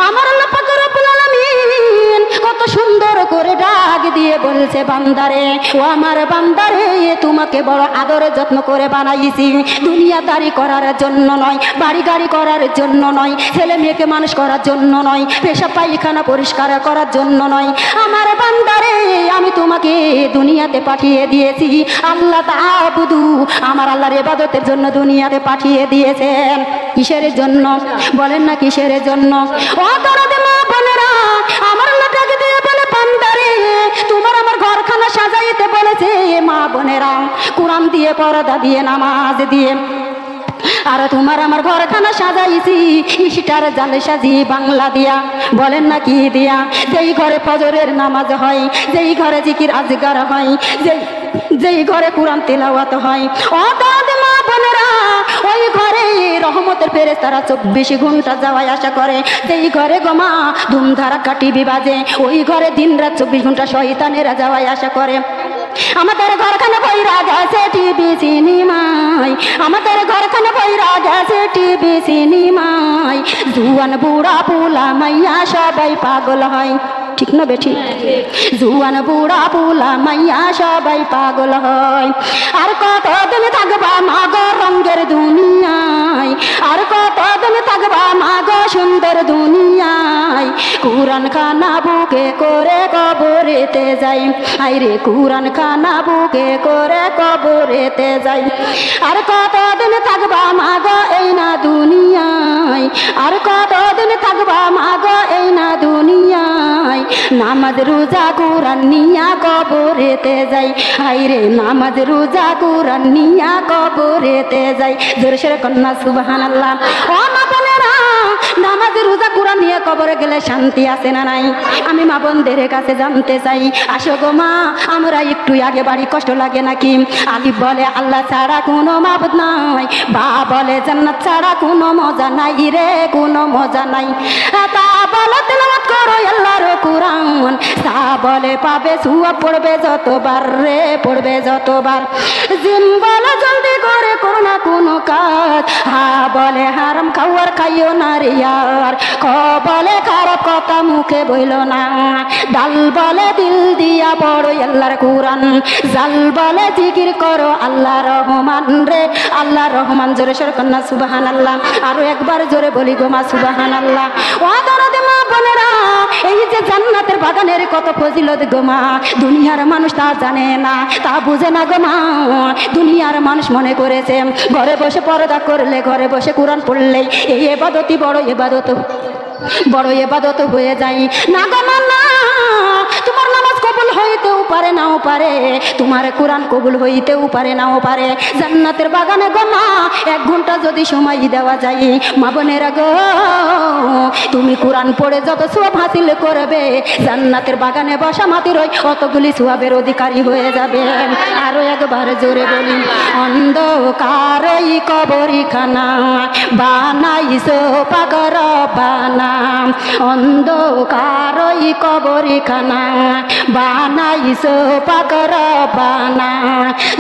আমার আল্লাহ পাক রব্বুল আলামিন কত সুন্দর করে ডাক দিয়ে বলছে, বান্দারে ও আমার বান্দারে, তোমাকে বড় আদর যত্ন করে বানাইছি, দুনিয়াদারি করার জন্য নয়, বাড়ি গাড়ি করার জন্য নয়, ছেলে মেয়েকে মানুষ করার জন্য নয়, পেশাব পায়খানা পরিষ্কার করার জন্য নয়। আমার বান্দারে, আমি তোমাকে দুনিয়াতে পাঠিয়ে দিয়েছি আল্লাহ তাআবুদু, আমার আল্লাহর ইবাদতের জন্য দুনিয়াতে পাঠিয়ে দিয়েছেন। কিসের জন্য? বলেন না কিসের জন্য? ও দরদে মা বোনেরা, আমার আল্লাহ ডাক দিয়ে বলে, বান্দারে তোমার আমার ঘরখানা সাজাইতে বলেছে মা বোনেরা, কোরআন দিয়ে, পর্দা দিয়ে, নামাজ দিয়ে। আর তোমার আমার ঘরখানা সাজাইছি ইশটার জালে সাজি বাংলা দিয়া। বলেন না কি দিয়া? যেই ঘরে ফজরের নামাজ হয়, যেই ঘরে জিকির আজগার হয়, যেই ঘরে কোরআন তেলাওয়াত হয়, ও দাদা মা বোনেরা, ওই ঘরে রহমতের ফেরেশতারা 24 ঘন্টা যাওয়াই আসা করে। যেই ঘরে গোমা ধুমধারাক্কা টিভি বাজে, ওই ঘরে দিন রাত 24 ঘন্টা শয়তানেরা যাওয়াই আসা করে। আমাদের ঘরখানে বইরা গেছে টিভি সিনেমায়, আমাদের ঘরখানে বইরা গেছে টিভি সিনেমায়, জুয়ান বুড়া পোলা মাইয়া সবাই পাগল হয়। ঠিক না বেঠি? জুয়ান বুড়া পোলা মাইয়া সবাই পাগল হয়। আর কতদিন থাকবা মাগো রঙের দুনিয়ায়, আর কতদিন থাকবা মাগো সুন্দর দুনিয়ায়, কুরআন খানা বুকে করে কবরেতে যাই, আইরে কুরআন খানা বুকে করে কবরেতে যাই। আর কতদিন থাকবা মাগো এই না দুনিয়ায়, আর কতদিন থাকবা মাগো এই না দুনিয়ায়, নামাজ রোজা কোরআন নিয়া কবরেতে যাই, আইরে নামাজ রোজা কোরআন নিয়া কবরেতে যাই। জোরে সোরে কন্যা সুবহানাল্লাহ। ও মা বোনেরা, নামাজ রোজা কোরআন নিয়ে কবরে গেলে শান্তি আছে না নাই? আমি মা বোনদের কাছে জানতে চাই, আসো গো মা, আমরা একটু আগে বাড়ি কষ্ট লাগে নাকি? আলিফ বলে আল্লাহ ছাড়া কোনো মাবুদ নাই, বা বলে জান্নাত ছাড়া কোনো মজা নাই রে, কোনো মজা নাই। তা বলে তেলাওয়াত করো আল্লাহর কোরআন, তা বলে পাবে সুয়া পড়বে যতবার রে, পড়বে যতবার। জিন বলে জলদি করে করো না কোনো কাজ, হা বলে হারাম খাওয়ার খাইও না রে ইয়ার, খ বলে খারাপ কথা মুখে বইল না, ডাল বলে দিল দিয়া পড়ো আল্লাহর কোরআন, জাল বলে জিকির করো আল্লাহ রহমান রে, আল্লাহ রহমান। জোরে সোরে কন্যা সুবহানাল্লাহ। আরো একবার জোরে বলি গো মা সুবহানাল্লাহ। ও দরদে মা বোনেরা, এই যে জান্নাতের বাগানের কত ফজিলত গো মা, দুনিয়ার মানুষ তা জানে না, তা বুঝে না গো মা। দুনিয়ার মানুষ মনে করেছে ঘরে বসে পর্দা করলে, ঘরে বসে কোরআন পড়লেই এই ইবাদতই বড় ইবাদত, বড় ইবাদত হয়ে যায়। না গো মা না, তোমার নামাজ কবুল কবুল হইতেও পারে নাও পারে, তোমার কোরআন কবুল হইতেও পারে নাও পারে। জান্নাতের বাগানে গো মা 1 ঘন্টা যদি সময় দেওয়া যায়, মা বোনেরা গো তুমি কোরআন পড়ে যত সওয়াব হাসিল করবে, জান্নাতের বাগানে বসা মাটির ওই অতগুলি সওয়াবের অধিকারী হয়ে যাবে। আরো একবার জোরে বলি, অন্ধকারই কবরখানা বানাইছো পাক রব্বানা, অন্ধকারই কবরখানা বানাইছো পাক রব্বানা।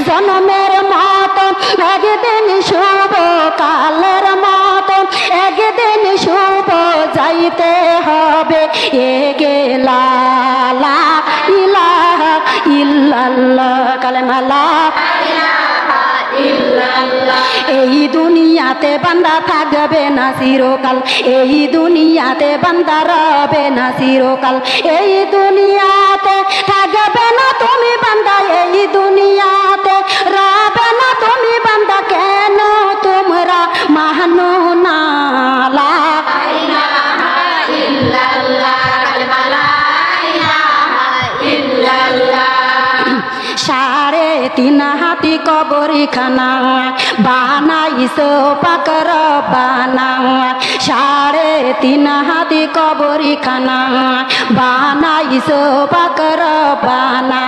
জন্মের মতো একদিন শুভ, কালের মতো একদিন শুভ, যাইতে হবে এগেলা লা ইলাহা ইল্লাল্লাহ, কালেমা লা ইলাহা ইল্লাল্লাহ। এই দুনিয়াতে বান্দা থাকবে না চিরকাল, এই দুনিয়াতে বান্দা রবে না চিরকাল, এই দুনিয়াতে থাকবে না তুমি বান্দা, এই দুনিয়াতে রবে না তুমি বান্দা। কেন তোমরা মানো না লা ইলাহা ইল্লাল্লাহ, কালেমা লা ইলাহা ইল্লাল্লাহ। 3.5 হাতি কবরখানা বানাইছো পাক রব্বানা, 3.5 হাতি কবরখানা বানাইছো পাক রব্বানা।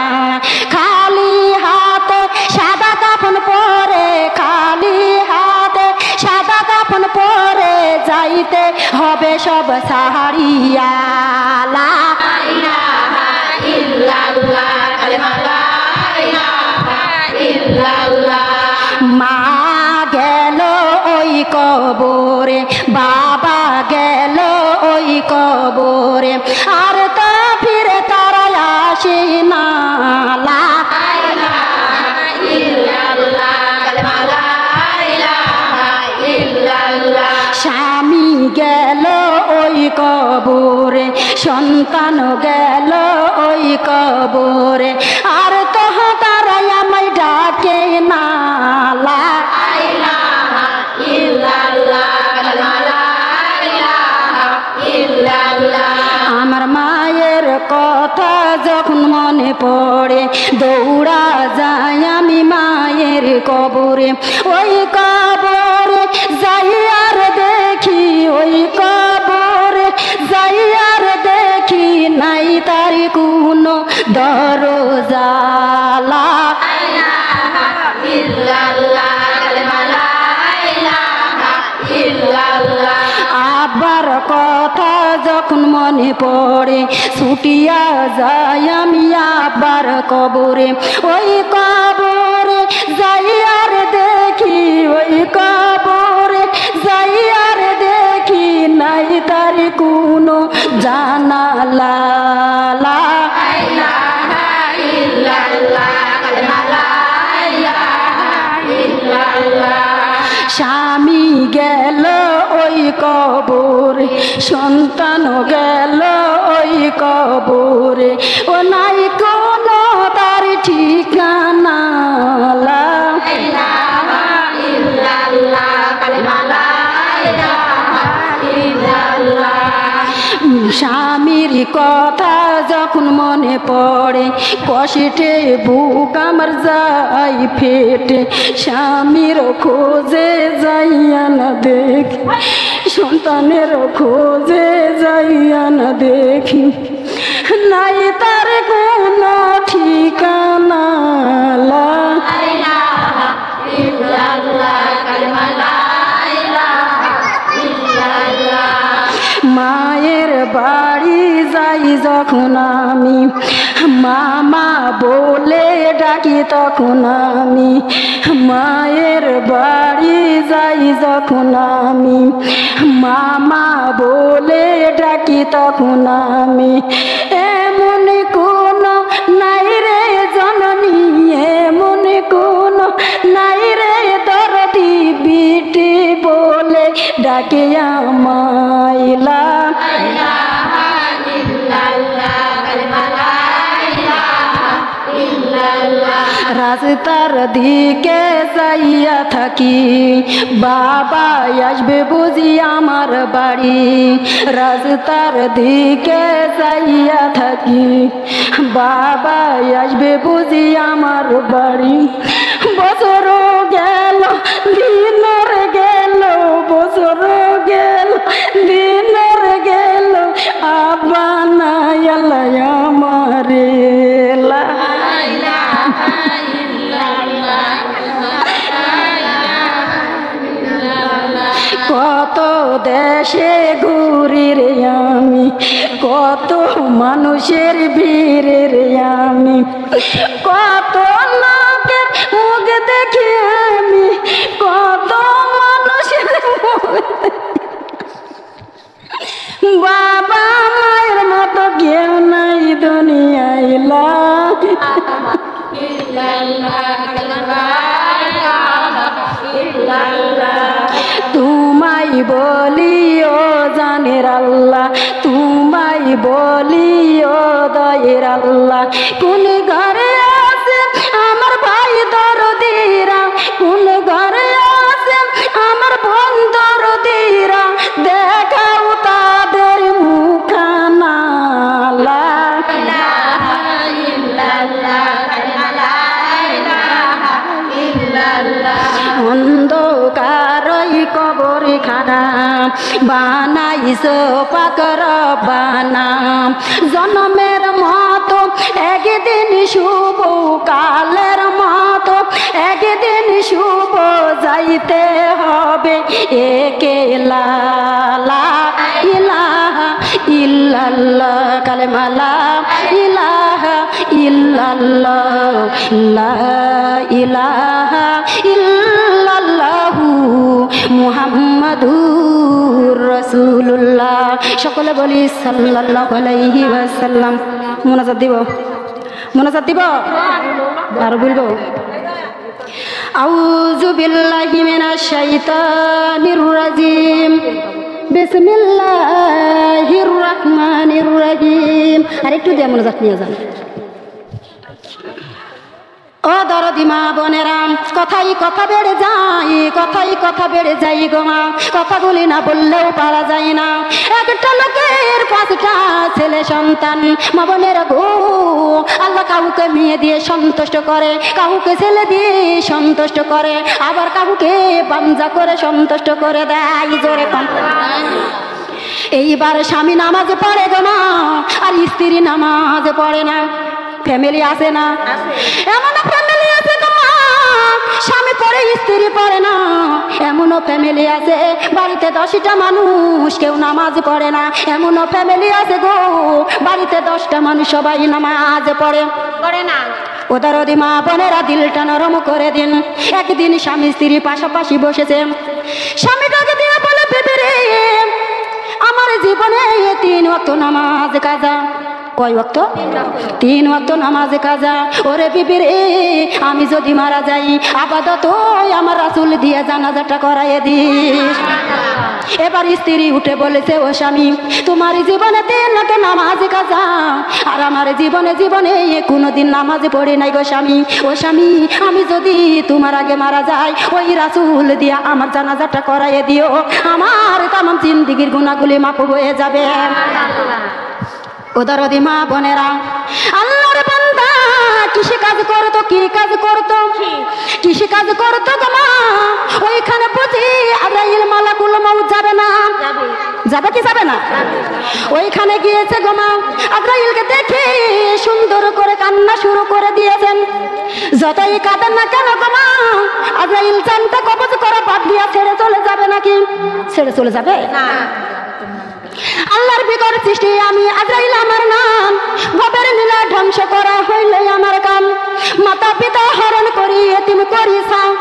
খালি হাতে সাদা কাফন পরে, খালি হাতে সাদা কাফন পরে, যাইতে হবে সব সাহারিয়া লা ইলাহা ইল্লাল্লাহ, কালেমা লা ইলাহা ইল্লাল্লাহ। মা গেল ওই কবরে, বাবা গেল ওই কবরে, আর তো ফিরে তারা আসে না লা ইলাহা ইল্লাল্লাহ, কালেমা লা ইলাহা ইল্লাল্লাহ। স্বামী গেল ওই কবরে, সন্তান গেল ওই কবরে, আর তো তারা আমায় ডাকে না লা ইলাহা ইল্লাল্লাহ, কালেমা লা ইলাহা ইল্লাল্লাহ। আমার মায়ের কথা যখন মনে পড়ে, দৌড়া যাই আমি মায়ের কবরে, ওই কবরে যাই আর দেখি, ওই কবরে যাই আর দেখি, নাই তার কোনো দরজা লা ইলাহা ইল্লাল্লাহ, কালেমা লা ইলাহা ইল্লাল্লাহ। আবার কথা যখন মনে পড়ে, ছুটিয়া যাই আমি আবার কবরে, ওই কবরে যাই আর দেখি, ওই কবরে যাই আর দেখি, নাই তার কোনো জানালা লা ইলাহা ইল্লাল্লাহ, কালেমা লা ইলাহা ইল্লাল্লাহ। স্বামী গেল ওই কবরে, সন্তান গেল ওই কবরে, ও নাই কোনো তার ঠিকানা লা ইলাহা ইল্লাল্লাহ, কালেমা লা ইলাহা ইল্লাল্লাহ। স্বামীর কথা যখন মনে পড়ে, কষ্টে বুক আমার যাই ফেটে, স্বামীর খোঁজে যাইয়া না দেখি, সন্তানের খোঁজে যাইয়া না দেখি, নাই তার কোনো ঠিকানা লা ইলাহা ইল্লাল্লাহ, কালেমা লা ইলাহা ইল্লাল্লাহ। মায়ের বাড়ি যাই যখন আমি, মামা বলে ডাকি তখন আমি, মায়ের বাড়ি যাই যখন আমি, মামা বলে ডাকি তখন আমি। এমন কোন নাই রে জননী, এমন কোন নাই রে দরদি, বিটি বলে ডাকে আমায় লা ইলাহা ইল্লাল্লাহ, কালেমা লা ইলাহা ইল্লাল্লাহ। রাস্তার দিকে যাইয়া থাকি, বাবা আসবে বুঝি আমার বাড়ি, রাস্তার দিকে চাইয়া থাকি বাবা আসবে বুঝি আমার বাড়ি বছর গেল দিনের গেল বছর গেল দিনের গেল আব্বা নাই আল্লাহ আমারে কত দেশে ঘুরি রে আমি কত মানুষের ভিড় রে আমি কত লোকের মুখ দেখি আমি কত মানুষের বাবা মায়ের মতো কেউ নাই দুনিয়ায় তুমাই বলি ও জানের আল্লাহ তুমাই বলি ও দয়ের আল্লাহ কোন ঘরে আছে আমার ভাই দরদিরা কোন ঘরে আছে আমার বোন দরদিরা দেখাও তাদের মুখানা অন্ধকারই কবর খানা বানাইছো পাকর বানাম জন্মের মতো একদিন শুভ কালের মতো একদিন শুভ যাইতে হবে একেলা লা ইলাহা ইল্লাল্লাহ কালেমা লা ইলাহা ইল্লাল্লাহ লা ইলাহা ইল্লাল্লাহু মুহাম্মাদুর রাসূলুল্লাহ সকলে বলি সাল্লাল্লাহু আলাইহি ওয়াসাল্লাম মুনাজাত দিব আর বলবো আউযু বিল্লাহি মিনাশ শাইতানির রাজিম বিসমিল্লাহির রহমানির রহিম আরেকটু দিয়ে মুনাজাত নিয়ে যান ও দরদি মা বোনেরা কথাই কথা বেড়ে যায় কথাই কথা বেড়ে যায় গো মা কথাগুলি না বললেও পারা যায় না একটা লোকের 5টা ছেলে সন্তান মা বোনেরা গো আল্লাহ কাউকে মেয়ে দিয়ে সন্তুষ্ট করে কাউকে ছেলে দিয়ে সন্তুষ্ট করে আবার কাউকে বাঞ্জা করে সন্তুষ্ট করে দেয় জোরে কম এইবার স্বামী নামাজ পড়ে গো মা আর স্ত্রী নামাজ পড়ে না ফ্যামিলি আছে না এমন ফ্যামিলি আছে গো মা স্বামী পড়ে স্ত্রী পড়ে না এমনও ফ্যামিলি আছে বাড়িতে 10টা মানুষ কেউ নামাজ পড়ে না এমনও ফ্যামিলি আছে গো বাড়িতে 10টা মানুষ সবাই নামাজ পড়ে না ওদের মা বোনেরা দিলটা নরম করে দিন একদিন স্বামী স্ত্রী পাশাপাশি বসেছে স্বামীটাকে দিয়ে বলে বেবি রে আমার জীবনে 3 ওয়াক্ত নামাজ কাজা কয় ওয়াক্ত 3 ওয়াক্ত নামাজ কাজা ওরে বিবি রে আমি যদি মারা যাই আপাতত আমার রাসূল দিয়ে জানাজাটা করাইয়ে দিস এবার স্ত্রী উঠে বলেছে ও স্বামী তোমার জীবনে 3 ওয়াক্ত নামাজ কাজা আর আমার জীবনে কোনোদিন নামাজ পড়ি নাই গো স্বামী ও স্বামী আমি যদি তোমার আগে মারা যাই ওই রাসূল দিয়ে আমার জানাজাটা করাইয়ে দিও আমার তাম জিন্দেগীর গুনাহগুলি মাফ হয়ে যাবে ওদরদি মা বোনেরা আল্লাহর বান্দা কৃষি কাজ করতো কি কাজ করতো কৃষি কাজ করতো গো মা ওইখানে বুঝি আজরাইল মালাকুল মউত যাবে না যাবে কি যাবে না ওইখানে গিয়েছে গো মা আজরাইলকে দেখে সুন্দর করে কান্না শুরু করে দিয়েছেন যতই কাঁদেন না কেন গো মা আজরাইল জানটা কবজ করে বাদ দিয়া ছেড়ে চলে যাবে নাকি ছেড়ে চলে যাবে না আল্লাহর বিকর সৃষ্টি আমি আজরাইল আমার নাম ভবের লীলা ধ্বংস করা হইলে আমার কাম মাতা পিতা হরণ করি এতিম করি সাম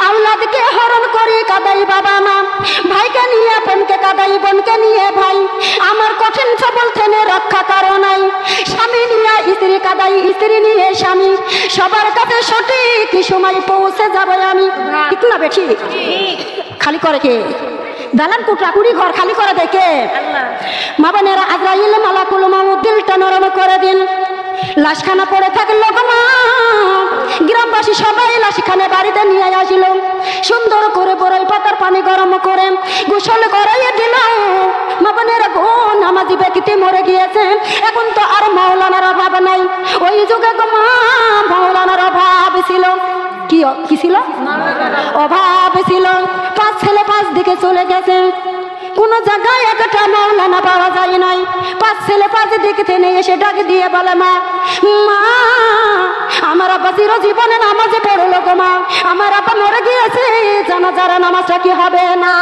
আওলাদকে হরণ করি কাদাই বাবা মা ভাইকে নিয়ে বোনকে কাদাই বোনকে নিয়ে ভাই আমার কঠিন সবল থেনে রক্ষা করো নাই স্বামী নিয়ে স্ত্রী কাদাই স্ত্রী নিয়ে স্বামী সবার কাছে সঠিক সময় পৌঁছে যাবো আমি ঠিক না বেঠি খালি করে কে দালান কুটরা কুড়ি ঘর খালি করে দেখে মা বোনেরা আজরাইল মালাকুল মউত দিলটা নরম করে দিন লাশখানা পড়ে থাকলো গো মা গ্রামবাসী সবাই লাশখানে বাড়িতে নিয়ে আসিল। সুন্দর করে বড়ই পাতার পানি গরম করে গোসল করাইয়ে দিল। মা বোনেরা গো, নামাজি ব্যক্তি মরে গিয়েছে, এখন তো আর মাওলানার অভাব নাই। ওই যুগে গো মা মাওলানার অভাব ছিল। কি ছিল? অভাব ছিল। 5 ছেলে 5 দিকে চলে গেছে, কোন জায়গায় একটা মাওলানা পাওয়া যায় নাই। 5 ছেলে 5 দিকে থেকে এসে ডাক দিয়ে বলে, মা মা আমার আব্বা চিরজীবনে নামাজে পড়লো গো মা, আমার আব্বা মরে গিয়েছে, জানাজার নামাজটা কি হবে না?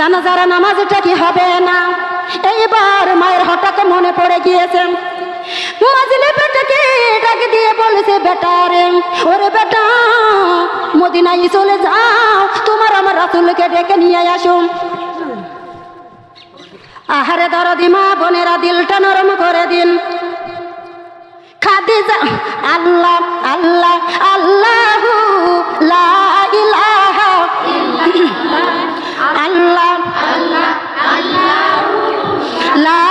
জানাজার নামাজটা কি হবে না? এইবার মায়ের হঠাৎ মনে পড়ে গিয়েছে। মাজলে বেটাকে ডাক দিয়ে বলেছে, বেটা রে, ওরে বেটা মদিনায় চলে যাও, তোমার আমার রাসূলকে ডেকে নিয়ে আসো। আহারে দরদি মা বোনেরা, দিলটা নরম করে দিন। খাদিজা আল্লাহ আল্লাহ আল্লাহু লা ইলাহা আল্লাহ আল্লাহ আল্লাহু লা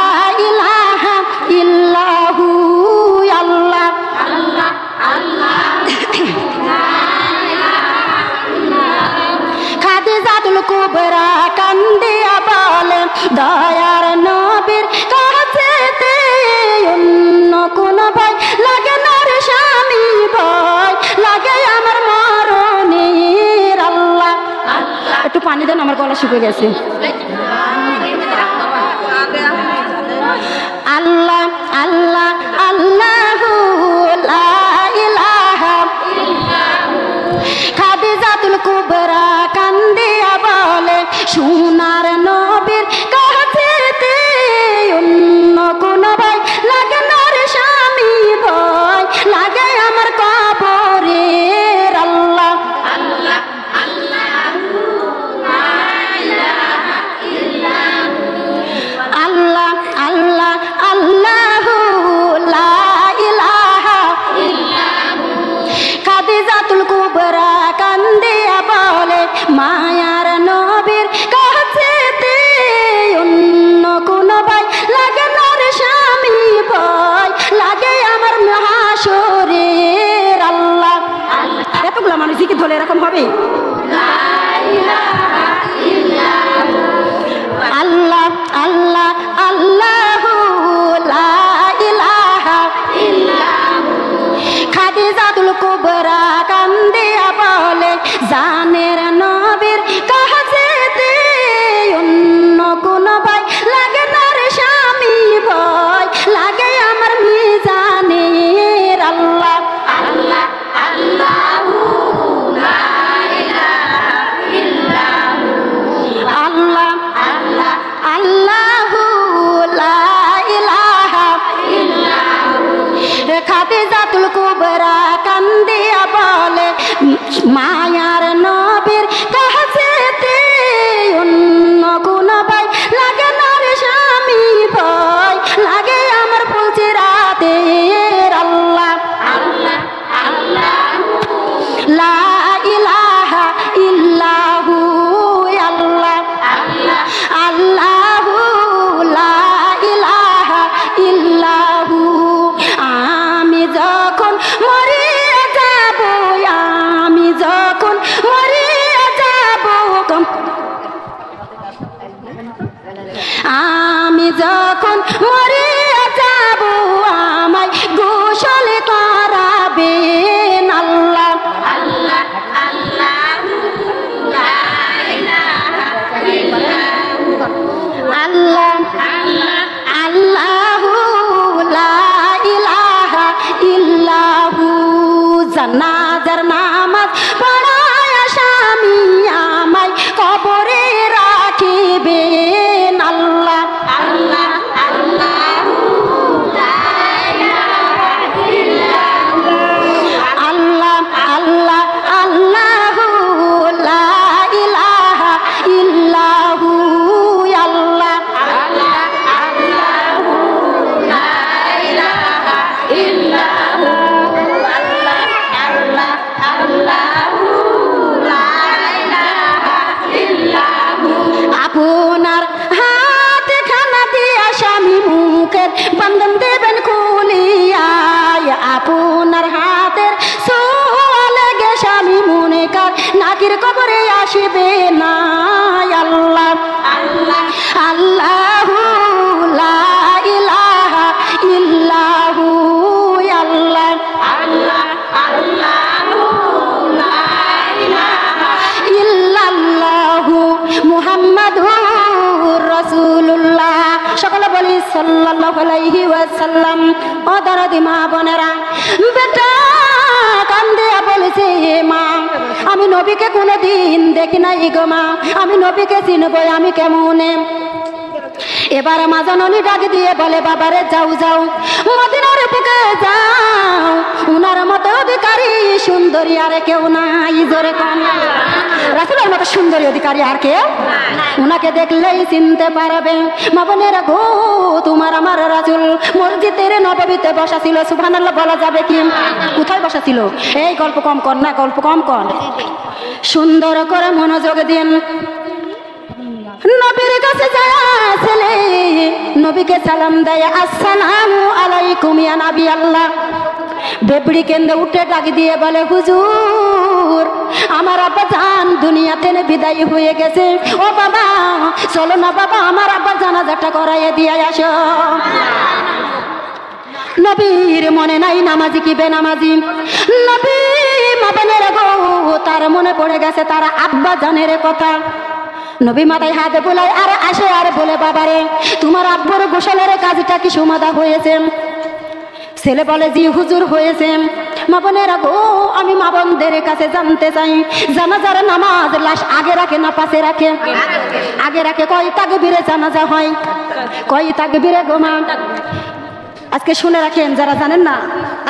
ইলাহা ইল্লাহু আল্লাহ আল্লাহ আল্লাহ খাদিজাতুল কুবরা কান্দিয়া বলে, দয়ার নবীর কাছেতে অন্য কোন ভাই লাগে না রে স্বামী, ভয় লাগে আমার মরণের। আল্লাহ একটু পানি দেন, আমার গলা শুকিয়ে গেছে। আল্লাহ আল্লাহ আল্লাহু লা ইলাহা ইল্লাহু। খাদিজাতুল কুবরা কান্দিয়া বলে, সোনার নবীর কাছেতে অন্য কোন ভাই লাগে না রে স্বামী, ভয় লাগে আমার কবরের। আল্লাহ আল্লাহ আল্লাহু লা ইলাহা ইল্লাহু আল্লাহ আল্লাহ আল্লাহু লা ইলাহা ইল্লাহু। খাদিজাতুল কুবরা কান্দিয়া বলে, মায়ার নবীর কাছেতে অন্য কোন ভাই লাগে না রে স্বামী, ভয় লাগে আমার হাসরের। আল্লাহ এতগুলো মানুষ কি ধরে এরকম হবে? আল্লাহ আল্লাহ আল্লাহু লা ইলাহা ইল্লাহু। খাদিজাতুল কুবরা কান্দিয়া বলে, জানের নবীর কাছেতে অন্য কোন ভাই লাগে না রে স্বামী, ভয় লাগে আমার মিজানের। আল্লাহ আল্লাহ আল্লাহু লা ইলাহা ইল্লাহু আল্লাহ আল্লাহ আল্লাহু লা ইলাহা ইল্লাহু। খাদিজাতুল কুবরা কান্দিয়া বলে, মায়ার নবীর কাছেতে অন্য কোন ভাই লাগে না রে স্বামী, ভয় লাগে আমার ফুলচিরাতের। আল্লাহ আল্লাহ আল্লাহু লা ইলাহা ইল্লাহু আল্লাহ আল্লাহ আল্লাহু লা ইলাহা ইল্লাহু। আমি যখন মরিয়া যাব, আমি যখন মরিয়া যাব, আমি যখন মরিয়া যাব, আমায় গোসল করাবেন। আল্লাহ আল্লাহ আল্লাহু লা ইলাহা ইল্লাহু আল্লাহ আল্লাহ আল্লাহু লা ইলাহা ইল্লাহু। জানাজার নামাজ পড়ায় স্বামী আমায় কবরে রাখিবেন। আল্লাহ আল্লাহ আল্লাহু লা ইলাহা ইল্লাহু আল্লাহ আল্লাহ আল্লাহু লা ইলাহা ইল্লাহু আল্লাহ আল্লাহ আল্লাহু লা ইলাহা ইল্লাহু আল্লাহ আল্লাহ আল্লাহু লা ইলাহা ইল্লাহু। আপনার হাতে খানা দিয়া স্বামী মুখের বন্ধন দেবেন খুলিয়া, নবীর কবরে আসিবে না। আল্লাহ আল্লাহ আল্লাহু লা ইলাহা ইল্লাহু আল্লাহ আল্লাহ আল্লাহু লা ইলাহা ইল্লাল্লাহু মুহাম্মাদুর রাসূলুল্লাহ। সকলে বলি সাল্লাল্লাহু আলাইহি ওয়াসাল্লাম। ও দরদি মা বোনেরা, বেটা কান্দে বলেছে, মা আমি নবীকে কোনোদিন দেখি নাই গো মা, আমি নবীকে চিনবো আমি কেমনে? এবার মা জননী ডাক দিয়ে বলে, বাবারে যাও যাও মদিনার বুকে যাও, উনার মতো অধিকারী সুন্দরী আর কেউ নাই। জোরে কোন রাসূলের মতো সুন্দরী অধিকারী আর কেউ? উনাকে দেখলেই চিনতে পারবে। মা বোনেরা গো, তোমার আমার রাসূল মসজিদের নববীতে বসা ছিল। সুবহানাল্লাহ বলা যাবে কি? কোথায় বসা ছিল? এই গল্প কম কর না, গল্প কম কর, সুন্দর করে মনোযোগ দিন। নবীর কাছে যায় ছেলে, নবীকে সালাম দেয়, আসসালামু আলাইকুম ইয়া নবী আল্লাহ। বেবড়ি কেন্দ্রে উঠে ডাক দিয়ে বলে, হুজুর আমার আব্বা জান দুনিয়াতে বিদায় হয়ে গেছে। ও বাবা চলো না বাবা, আমার আব্বার জানাজাটা করাইয়ে দিয়ে আসো। নবীর মনে নাই নামাজি কি বেনামাজি। নবী মা বোনের গো, তার মনে পড়ে গেছে তার আব্বা জানের কথা। নবী মাথায় হাত বোলায় আর আসে আর বলে, বাবারে তোমার আব্বুর গোসলের কাজটা কি সমাধা হয়েছে? ছেলে বলে, জি হুজুর হয়েছে। মা বোনেরা গো, আমি মা বোনদের কাছে জানতে চাই, জানাজার নামাজ লাশ আগে রাখে না পাশে রাখে? আগে রাখে। কয় তাকবীরে জানাজা হয়? কয় তাকবীরে গো মা? আজকে শুনে রাখেন, যারা জানেন না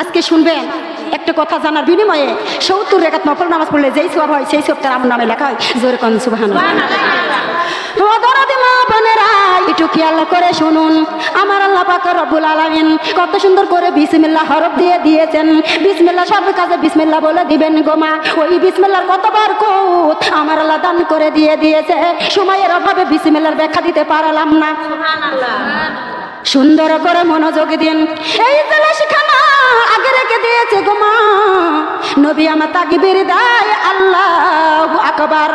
আজকে শুনবেন। একটা কথা জানার বিনিময়ে 70 রাকাত নফল নামাজ পড়লে যেই সওয়াব হয় সেই সওয়াবটা আমার নামে লেখা হয়। জোরে কোন সুবহানাল্লাহ। দরদি মা বোনেরা একটু খেয়াল করে শুনুন, আমার আল্লাহ পাক রব্বুল আলামিন কত সুন্দর করে বিসমিল্লাহ হরফ দিয়ে দিয়েছেন। বিসমিল্লাহ সব কাজে বিসমিল্লাহ বলে দিবেন গো মা। ওই বিসমিল্লাহর কত বরকত আমার আল্লাহ দান করে দিয়েছে, সময়ের অভাবে বিসমিল্লাহর ব্যাখ্যা দিতে পারলাম না। সুবহানাল্লাহ। সুন্দর করে মনোযোগ দিন। এই জলাশখানা আগে রেখে দিয়েছে গো মা। নবী আমার তাকবীর দেয়, আল্লাহু আকবার।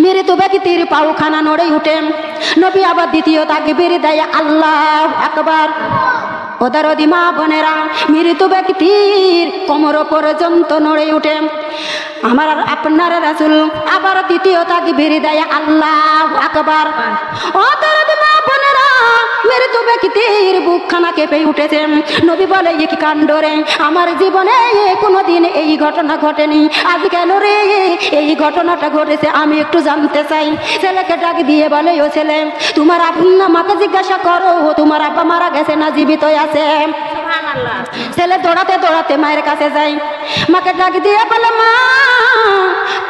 মৃত ব্যক্তির পাওখানা নড়ে উঠে। নবী আবার দ্বিতীয় তাকবীর দেয়, আল্লাহু আকবার। ও দরদি মা বোনেরা, মৃত ব্যক্তির কোমর পর্যন্ত নড়ে উঠে। আমার আপনার রাসূল আবার তৃতীয় তাকবীর দেয়, আল্লাহু আকবার। ও দরদি মা বোনেরা, মৃত ব্যক্তির বুকখানা কেঁপে উঠেছে। নবী বলে, কি কাণ্ড রে, আমার জীবনে কোনোদিন এই ঘটনা ঘটেনি, আজ কেন রে এই ঘটনাটা ঘটেছে আমি একটু জানতে চাই। ছেলেকে ডাক দিয়ে বলে, ও ছেলে তোমার আব্বা মাকে জিজ্ঞাসা করো, তোমার আব্বা মারা গেছে না জীবিত আছে? ছেলে দৌড়াতে দৌড়াতে মায়ের কাছে যায়। মাকে ডাক দিয়ে বলে, মা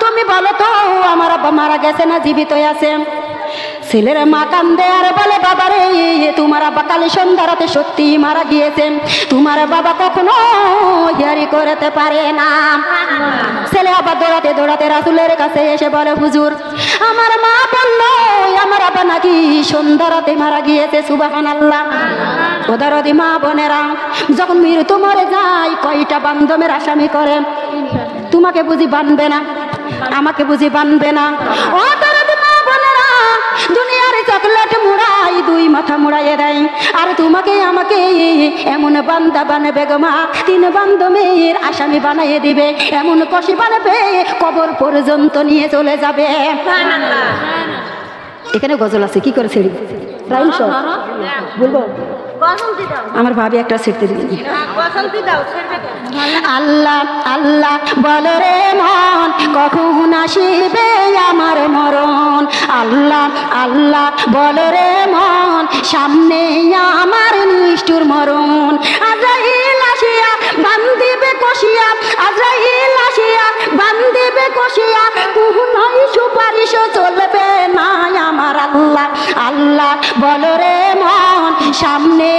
তুমি বলো তো আমার আব্বা মারা গেছে না জীবিত আছে? ছেলের মা কান্দে আর বলে, বাবারে তোমার আব্বা কাল সন্ধ্যা রাতে সত্যি মারা গিয়েছে, তোমার বাবা কখনো হিয়ারি করতে পারে না। ছেলে আবার দৌড়াতে দৌড়াতে রাসূলের কাছে এসে বলে, হুজুর আমার মা বললো আমার আব্বা নাকি সন্ধ্যা রাতে মারা গিয়েছে। সুবহানাল্লাহ। ও দরদি মা বোনেরা, যখন মৃত্যু মরে যায় কয়টা বান্ধবের আসামি করে? তোমাকে বুঝি বানবে না, আমাকে বুঝি বানবে না? ও দরদি মা বোনেরা, দুনিয়ার চকলেট মুড়াই দুই মাথা মুড়াইয়ে দেয়, আর তোমাকে আমাকে এমন বান্দা বানাবে গো মা, 3 বান্ধবের আসামি বানাইয়ে দিবে, এমন কষি বানাবে কবর পর্যন্ত নিয়ে চলে যাবে। এখানে গজল আছে, কি করে ছেড়ে বলবো? আমার ভাবি একটা ছেড়তে দিবি। আল্লাহ আল্লাহ বলো রে মন, কখন আসিবে আমার মরণ? আল্লাহ আল্লাহ বলো রে মন, সামনে আমার নিষ্ঠুর মরণ। আজরাইল আসিয়া বান্দিবে কষিয়া, আজরাইল আসিয়া বান্দিবে কষিয়া, কোনই সুপারিশ চলবে না আমার। আল্লাহ আল্লাহ বলো রে মন, সামনে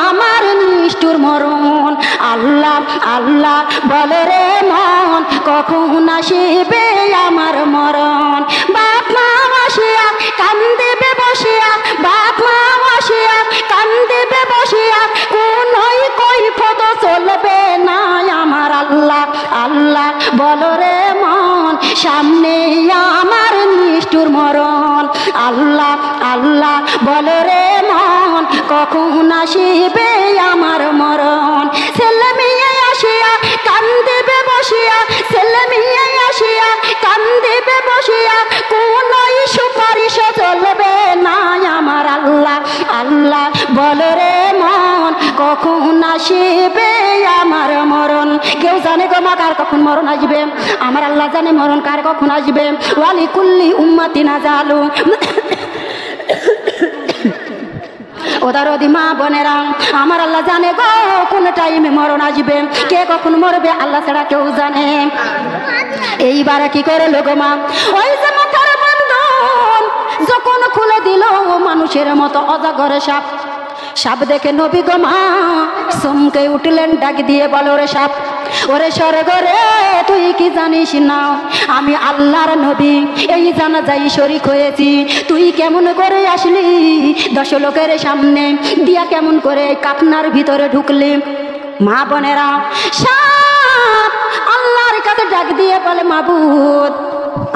আমার নিষ্ঠুর মরণ। আল্লাহ আল্লাহ বলো রে মন, কখন আসিবে আমার মরণ? বাপ মা আসিয়া কান্দিবে বসিয়া, বাপ মা আসিয়া কান্দিবে বসিয়া, কোনই কৈফিয়ত চলবে না আমার। আল্লাহ আল্লাহ বলো রে মন, সামনে আমার নিষ্ঠুর মরণ। আল্লাহ আল্লাহ বলো রে মন, কখন আসিবে আমার মরণ। ছেলে মেয়ে আসিয়া কান্দিবে বসিয়া, ছেলে মেয়ে আসিয়া কান্দিবে বসিয়া, কোনই সুপারিশ চলবে না আমার। আল্লাহ আল্লাহ বলো রে মন, কখন আসিবে আমার মরণ। কেউ জানে গো মা কার কখন মরণ আসবে? আমার আল্লাহ জানে মরণ কার কখন আসবে। ওয়ালি কুল্লি উম্মাতিন আজালু। ওদারদি মা বোনেরা, আমার আল্লাহ জানে গো কোন টাইমে মরণ আসবে, কে কখন মরবে আল্লাহ ছাড়া কেউ জানে। এইবারে কি করে লোক মা, ওই যে মাথার বন্ধন যখন খুলে দিল মানুষের মতো অজাগরে সাপ। সাপ দেখে নবী গো মা চমকে উঠলেন, ডাক দিয়ে বলো রে সাপ, ওরে স্বর্গ রে তুই কি জানিস না আমি আল্লাহর নবী, এই জানাজায় শরীক হয়েছি। তুই কেমন করে আসলি 10 লোকের সামনে দিয়া, কেমন করে কাপনার ভিতরে ঢুকলি? মা বোনেরা, সাপ আল্লাহর কাছে ডাক দিয়ে বলে, মাবুদ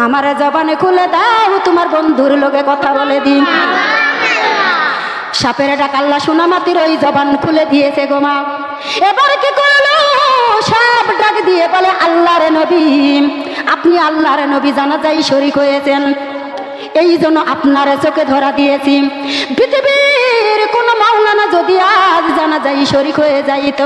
আমার জবানে খুলে দাও, তোমার বন্ধুর লোকে কথা বলে দিন। সাপের ডাক আল্লাহ শোনা মাতির ওই জবান খুলে দিয়েছে গো মা। এবার কি করলো? সাপ ডাক দিয়ে বলে, আল্লাহর নবী আপনি আল্লাহর নবী জানাজায় শরীক হয়েছেন, এই জন্য আপনার চোখে ধরা দিয়েছি। পৃথিবীর কোন মাওলানা যদি আজ জানাজায় শরীক হয়ে যাইত,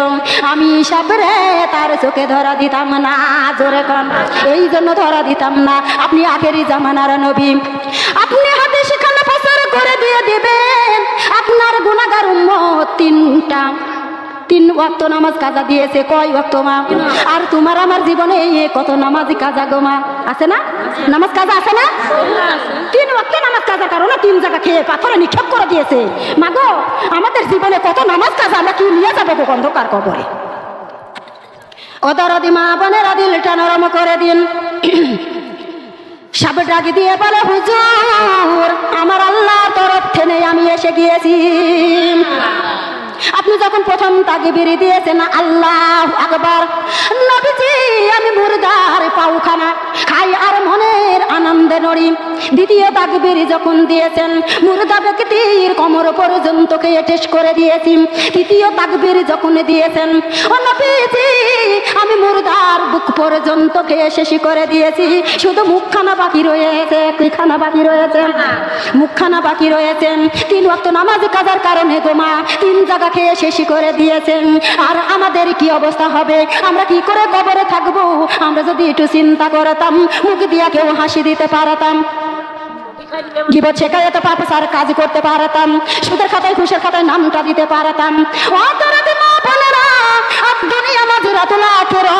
আমি সাপরে তার চোখে ধরা দিতাম না। জোরে কন, এই জন্য ধরা দিতাম না। আপনি আখেরি জামানার নবী, আপনি হাদিস খানা প্রচার করে দিয়ে দিবেন। আপনার গুনাহগার উম্মত 3 ওয়াক্ত নামাজ কাজা দিয়েছে। কয় ওয়াক্ত মা? আর তোমার আমার জীবনে কত নামাজি কাজা গো মা? আছে না? নামাজ কাজা আছে না? 3 ওয়াক্ত নামাজ কাজার কারণে 3 জায়গা খেয়ে পাথরে নিক্ষেপ করে দিয়েছে। মা গো, আমাদের জীবনে কত নামাজ কাজা, আমরা কি নিয়ে যাবো গো অন্ধকার কবরে? ওদরদি মা বোনেরা, দিলটা নরম করে দিন। সাপ ডাক দিয়ে বলে, হুজুর আমার আল্লাহর তরফ থেকে আমি এসে গিয়েছি। আপনি যখন প্রথম তাকবীর দিয়েছেন আল্লাহু আকবার, নবীজি আমি মুর্দার পাউখানা খাই আর মনের আনন্দে নড়ি। দ্বিতীয় তাকবীর যখন দিয়েছেন মুর্দা ব্যক্তির কোমর পর্যন্ত খেয়ে টেস্ট করে দিয়েছি। তৃতীয় তাকবীর যখন দিয়েছেন ও নবীজি আমি মুর্দার বুক পর্যন্ত খেয়ে শেষ করে দিয়েছি। শুধু মুখখানা বাকি রয়েছে। কিখানা বাকি রয়েছে? মুখখানা বাকি রয়েছে। 3 ওয়াক্ত নামাজ কাজার কারণে গো মা 3 জায়গা খেয়ে শেষ করে দিয়েছেন। আর আমাদের কি অবস্থা হবে? আমরা কি করে কবরে থাকবো? আমরা যদি একটু চিন্তা করতাম, মুখ দিয়া কেউ হাসি দিতে পারতাম, গীবত শেখায়তে পাপাচার কাজ করতে পারতাম, সুদের খাতায় ঘুষের খাতায় নামটা দিতে পারতাম। দুনিয়া মাজরাতুল আখিরা,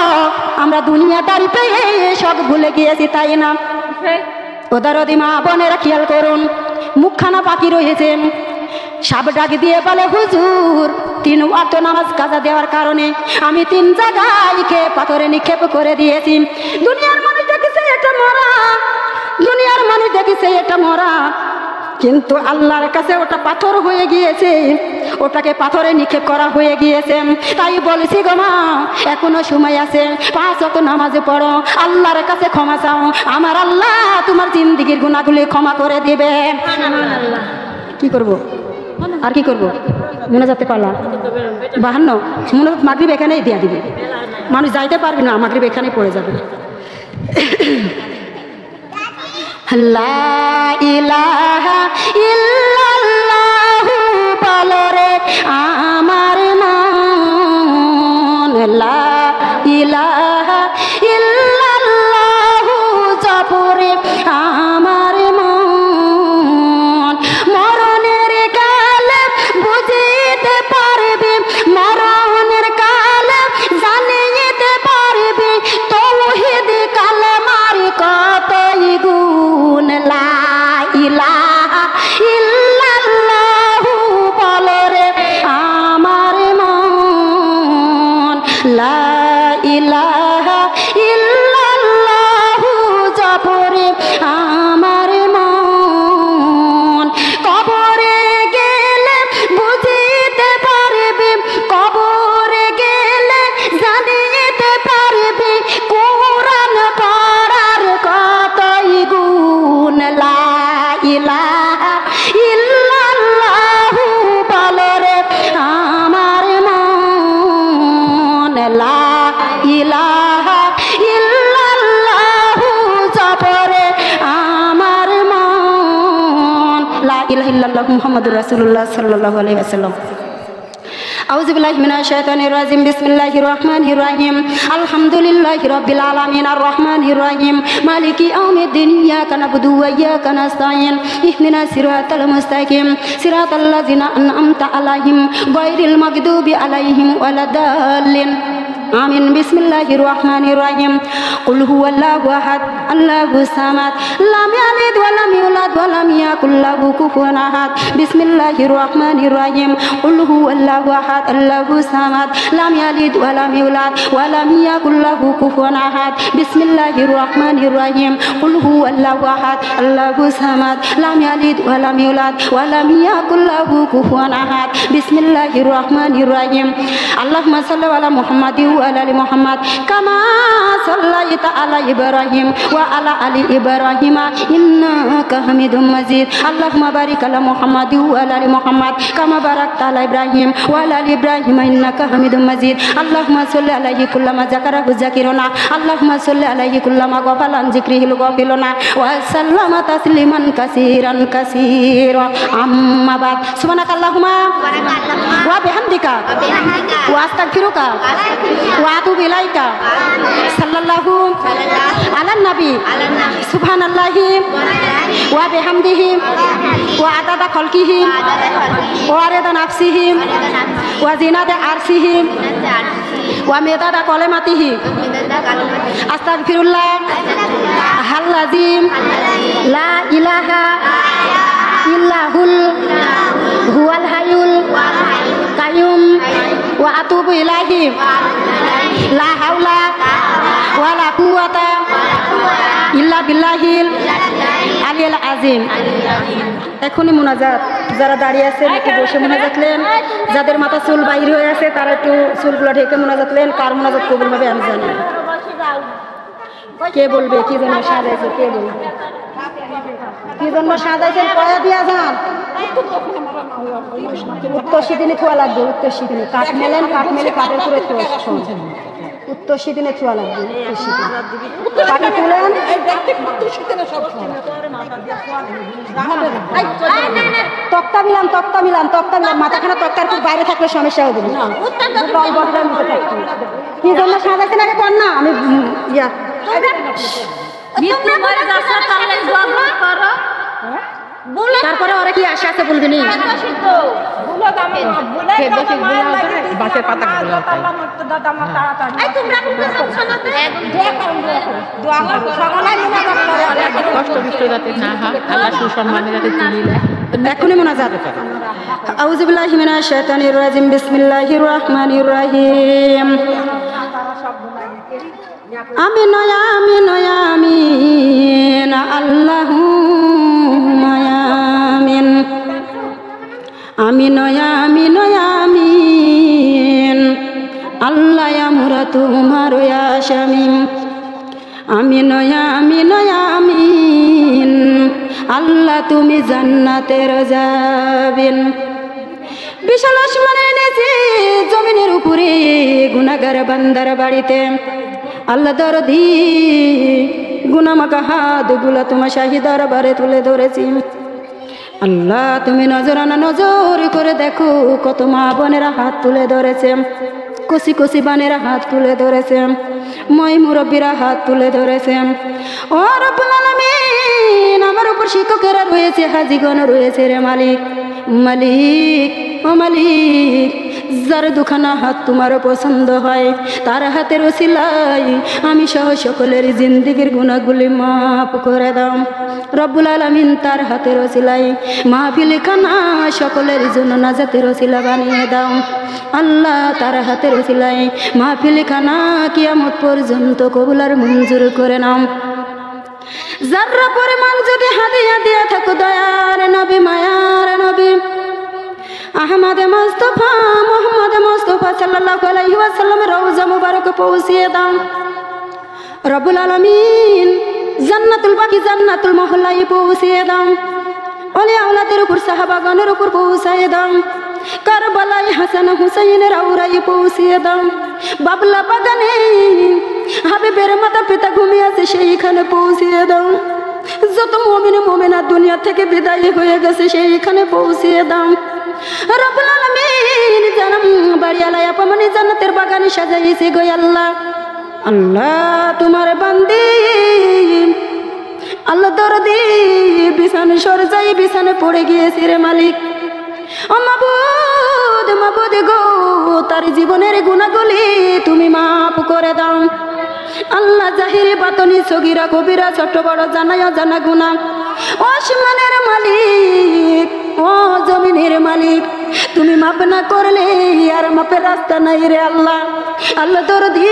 আমরা দুনিয়াদারি পেয়ে সব ভুলে গিয়েছি, তাই না? ওদারদি মা বোনেরা খেয়াল করুন, মুখখানা বাকি রয়েছে। সাপ ডাক দিয়ে বলে, হুজুর 3 ওয়াক্ত নামাজ কাজা দেওয়ার কারণে আমি 3 জায়গায় খেয়ে পাথরে নিক্ষেপ করে দিয়েছি। দুনিয়ার মানুষ দেখেছে এটা মরা, দুনিয়ার মানুষ দেখেছে এটা মরা, কিন্তু আল্লাহর কাছে ওটা পাথর হয়ে গিয়েছে, ওটাকে পাথরে নিক্ষেপ করা হয়ে গিয়েছে। তাই বলেছি গো মা, এখনো সময় আছে, 5 ওয়াক্ত নামাজে পড়ো, আল্লাহর কাছে ক্ষমা চাও, আমার আল্লাহ তোমার জিন্দেগীর গুনাহগুলি ক্ষমা করে দিবে। কি করব আর কি করব? মনে যাতে পারলা 52 মনে মাগরিব এখানেই দিয়া দিবে, মানুষ যাইতে পারবে না, মাগরিব এখানে পড়ে যাবে। লা ইলাহা ইল্লাল্লাহু বলো রে আমার মন, লা ইলাহা ইল্লাল্লাহু জপরে আমার মন। মরণের কালে বুঝিতে পারবে, মরণের কালে জানিতে পারবে, তাওহীদ কালেমার কতই গুণ। লা ইলাহা ইল্লা ইল্লাল্লাহ মুহাম্মাদুর রাসূলুল্লাহ সাল্লাল্লাহু আলাইহি ওয়াসাল্লাম। আউযু বিল্লাহি মিনাশ শাইতানির রাজিম বিসমিল্লাহির রহমানির রহিম আলহামদুলিল্লাহি রাব্বিল আলামিন আর রহমানির রহিম মালিকি ইয়াউমিদ্দিন ইয়াকা নাবুদু ওয়া ইয়াকা নাস্তাইন ইহদিনাস সিরাতাল মুস্তাকিম সিরাতাল লাযিনা আন'আমতা আলাইহিম গায়রিল মাগদুবি আলাইহিম ওয়ালাদ-দাল্লিন আমিন। বিসমিল্লাহির রহমানির রহিম কুল হুয়াল্লাহু আহাদ আল্লাহুস সামাদ লাম ইয়ালিদ ওয়া লাম ইউলাদ ওয়া লাম ইয়াকুল লাহু কুফুয়ান আহাদ। বিসমিল্লাহির রহমানির রহিম কুল হুয়াল্লাহু আহাদ আল্লাহুস সামাদ লাম ইয়ালিদ ওয়া লাম ইউলাদ ওয়া লাম ইয়াকুল লাহু কুফুয়ান আহাদ। বিসমিল্লাহির রহমানির রহিম কুল হুয়াল্লাহু আহাদ আল্লাহুস সামাদ লাম ইয়ালিদ ওয়া লাম ইউলাদ ওয়া লাম ইয়াকুল লাহু কুফুয়ান আহাদ। বিসমিল্লাহির রহমানির রহিম আল্লাহুম্মা সাল্লি আলা মুহাম্মাদিন ওয়া আলা আলি মুহাম্মাদ কামা সাল্লাইতা আলা ইব্রাহিম ওয়া আলা আলি ইব্রাহিম ইন্নাকা হামিদুম মাজিদ। আল্লাহুম্মা বারিক আলা মুহাম্মাদিন ওয়া আলা আলি মুহাম্মাদ কামা বারাকতা আলা ইব্রাহিম ওয়া আলা আলি ইব্রাহিম ইন্নাকা হামিদুম মাজিদ। আল্লাহুম্মা সাল্লি আলাইহি কুল্লামা যাকারাহু যাকিরুনা আল্লাহুম্মা সাল্লি আলাইহি কুল্লামা গাফালান যিকরিহিল গাফিলুনা ওয়া সাল্লামা তাসলিমান কাসীরান কাসীরা আম্মা বাদ। সুবহানাকাল্লাহুম্মা ওয়া বিহামদিকা ওয়া আস্তাগফিরুকা ওয়া আতুবু ইলাইকা সাল্লাল্লাহু আলা নবী সুবহানাল্লাহি ওয়া বিহামদিহি ওয়া আদাদা খালকিহি ওয়া রিদা নাফসিহি ওয়া জিনাতা আরশিহি ওয়া মিদাদা কালিমাতিহি আস্তাগফিরুল্লাহ আল্লাযী লা ইলাহা ইল্লাহুল হুয়াল হাইয়ুল কাইয়ুম ওয়া আতুবু ইলাইহি লা হাওলা ওয়ালা কুওয়াতা ইল্লা বিল্লাহিল আলিয়্যিল আযীম। এখনই মুনাজাত, যারা দাঁড়িয়ে আছেন একটু বসে মুনাজাত লেন, যাদের মাথা চুল বাইর হয়ে আছে তারা একটু চুলগুলো ঢেকে মুনাজাত লেন। কার মুনাজাত কবুল হবে আমি জানি না। কে বলবে কি জন্য সাজাইছে, কে বলবে কি জন্য সাজাইছেন কয়া দিয়া যান। উত্তর সিদিনে থোয়া লাগবে, উত্তর সিদিনে কাঠ মেলেন, কাঠ মেলে কাঠের করে উত্তর সিদিনে থোয়া লাগবে। কাঠে তুলেন তক্তা মিলান, তক্তা মিলান, তক্তা মিলান। মাথাখানা তক্তার খুব বাইরে থাকলে সমস্যা হবে না। কি জন্য সাজাইছেন আগে কর না, আমি ইয়া তারপরে ওরা কি আশা আছে বলবি নি বাঁশের পাতা এখনই মোনাজাত। আউযু বিল্লাহি মিনাশ শাইতানির রাজিম বিসমিল্লাহির রহমানির রহিম আমিন আমিন আমিন আল্লাহুম্মা আমিন আমিন আমিন আমিন আল্লাহ আমরা তোমার আশামিন আমিন আমিন আমিন আল্লাহ তুমি জান্নাতের যাবেন। বিশাল আসমানের নিচে জমিনের উপরে গুনাহগার বান্দার বাড়িতে আল্লাহ দরদি গুনামাখা হাতগুলা তোমার শাহী দরবারে তুলে ধরেছি। আল্লাহ তুমি নজরানা নজর করে দেখো কত মা বোনেরা হাত তুলে ধরেছে, কচি কচি বানেরা হাত তুলে ধরেছে, মই মুরব্বীরা হাত তুলে ধরেছে। ও রব্বুল আলামিন আমার উপর শিক্ষকেরা রয়েছে, হাজিগণ রয়েছে রে মালিক। মালিক ও মালিক যার দুখানা হাত তোমার পছন্দ হয় তার হাতের ওসিলায় আমি সহ সকলের জিন্দেগির গুনাহগুলি মাফ করে দাও রব্বুল আলামিন। তার হাতের ওসিলায় মাহফিল খানা সকলের জন্য নাজাতের ওসিলা বানিয়ে দাও আল্লাহ। তার হাতের ওসিলায় মাহফিল খানা কিয়ামত পর্যন্ত কবুল আর মঞ্জুর করে নাও। যারা পরিমাণ যদি হাদিয়া দিয়ে থাকো দয়ার নবী মায়ার নবী আহমদ মুস্তাফা মুহাম্মদ মুস্তাফা সাল্লাল্লাহু আলাইহি ওয়াসাল্লামের রওজা মুবারক পৌঁছিয়ে দাও রব্বুল আলামিন। জান্নাতুল বাকি জান্নাতুল মহল্লায় পৌঁছিয়ে দাও, ওলি আওলাদের উপর সাহাবাগণের উপর পৌঁছিয়ে দাও, কারবালায় হাসান হুসাইনের আওরায় পৌঁছিয়ে দাও, বাবলা বাগানে হাবিবের মাতা পিতা ঘুমিয়ে আছে সেইখানে পৌঁছিয়ে দাও। যত মুমিন মুমিনা দুনিয়া থেকে বিদায় হয়ে গেছে সেইখানে পৌঁছিয়ে দাও। রব্বুল আলামিন জানাম বাড়িওয়ালায় আপনি জান্নাতের বাগানে সাজাইছে গো আল্লাহ। আল্লাহ তোমার বান্দি আল্লাহ দরদি বিছানে সরজাই বিছানে পড়ে গিয়েছে রে মালিক। ও মাবুদ মাবুদ গো তার জীবনের গুনাহগুলি তুমি মাফ করে দাও। আল্লাহ জাহিরি বাতনি সগীরা কবিরা ছোট বড় জানায় জানা গুনাহ ও আসমানের মালিক ও জমিনের মালিক তুমি মাফ না করলে আর মাপের রাস্তা নাই রে আল্লাহ। আল্লাহ দরদি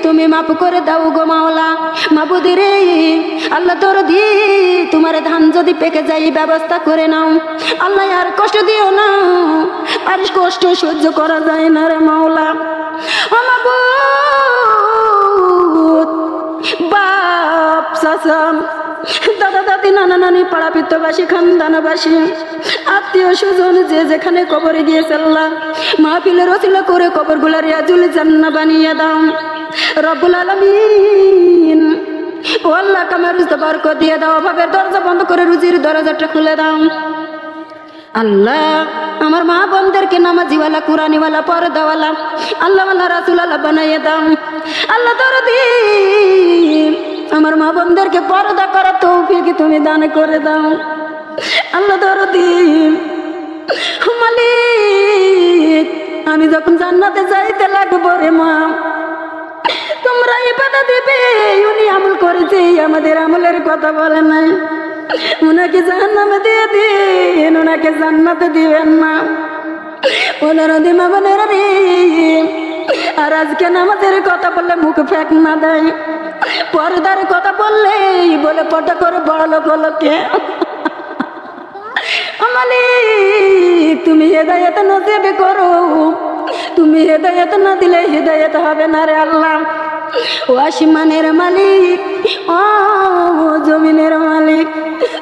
তুমি মাফ করে দাও গো মাওলা। মাবুদ রে আল্লাহ দরদি তোমার ধান যদি পেকে যায় ব্যবস্থা করে নাও আল্লাহ। আর কষ্ট দিও না, আর কষ্ট সহ্য করা যায় না রে মাওলা। ও মাবুদ বাপ চাচা দাদা দাদি নানা নানি পাড়া পিত্তবাসী খানদানবাসী আত্মীয় স্বজন যে যেখানে কবরে গিয়েছে আল্লাহ মাহফিলের ওসিলা করে কবরগুলা রিয়াজুল জান্নাহ বানিয়ে দাও রব্বুল আলামিন। ও আল্লাহ কামার রুজতে বরকত দিয়ে দাও, অভাবের দরজা বন্ধ করে রুজির দরজাটা খুলে দাও আল্লাহ। আমার মা বোনদেরকে নামাজিওয়ালা কুরানিওয়ালা পর্দাওয়ালা আল্লাহওয়ালা রাসূলওয়ালা বানিয়ে দাও আল্লাহ। দরদি আমার মা বোনদেরকে পর্দা করার তৌফিক তুমি দান করে দাও আল্লাহ। দরদি মালিক আমি যখন জান্নাতে যাইতে লাগবো রে মা তোমরা ইবাদত দিবে উনি আমল করেছে আমাদের আমলের কথা বলে নাই। উনাকে জাহান্নামে দিয়ে দিন, উনাকে জান্নাতে দিবেন না। ওনারা দিমা বোনেরা রে আর আজকে নামাজের কথা বললে মুখ ফেক না দেয়, পর্দার কথা বললে বলে পর্দা করে বড় লোক লোকে। মালিক তুমি হেদায়েত নসিব করো, তুমি হেদায়েত না দিলে হেদায়েত হবে না রে আল্লাহ। ও আসমানের মালিক ও জমিনের মালিক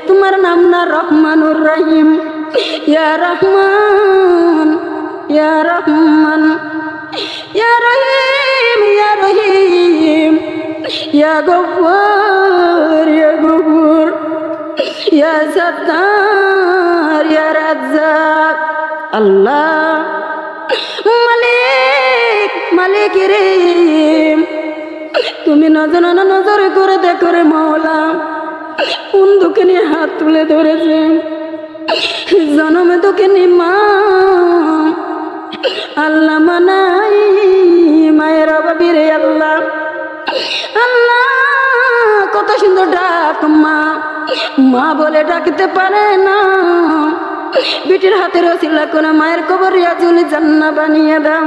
তোমার নাম না রহমানুর রহিম। ইয়া রহমান ইয়া রহমান ইয়া রহিম ইয়া রহিম ইয়া গফফার ইয়া গফুর ইয়া সত্তার ইয়া রাজ্জাক। আল্লাহ মালিক মালিক রে তুমি নজর নজর করে দেখো রে মাওলা কোন দুঃখিনী হাত তুলে ধরেছে জনমে দুঃখিনী মা আল্লাহ মানাই মায়ের অভাবী রে আল্লাহ। আল্লাহ কত সুন্দর ডাক মা, মা বলে ডাকতে পারে না, বিটির হাতের ওসিলা করে মায়ের কবর রিয়াজুল জান্নাহ বানিয়ে দাও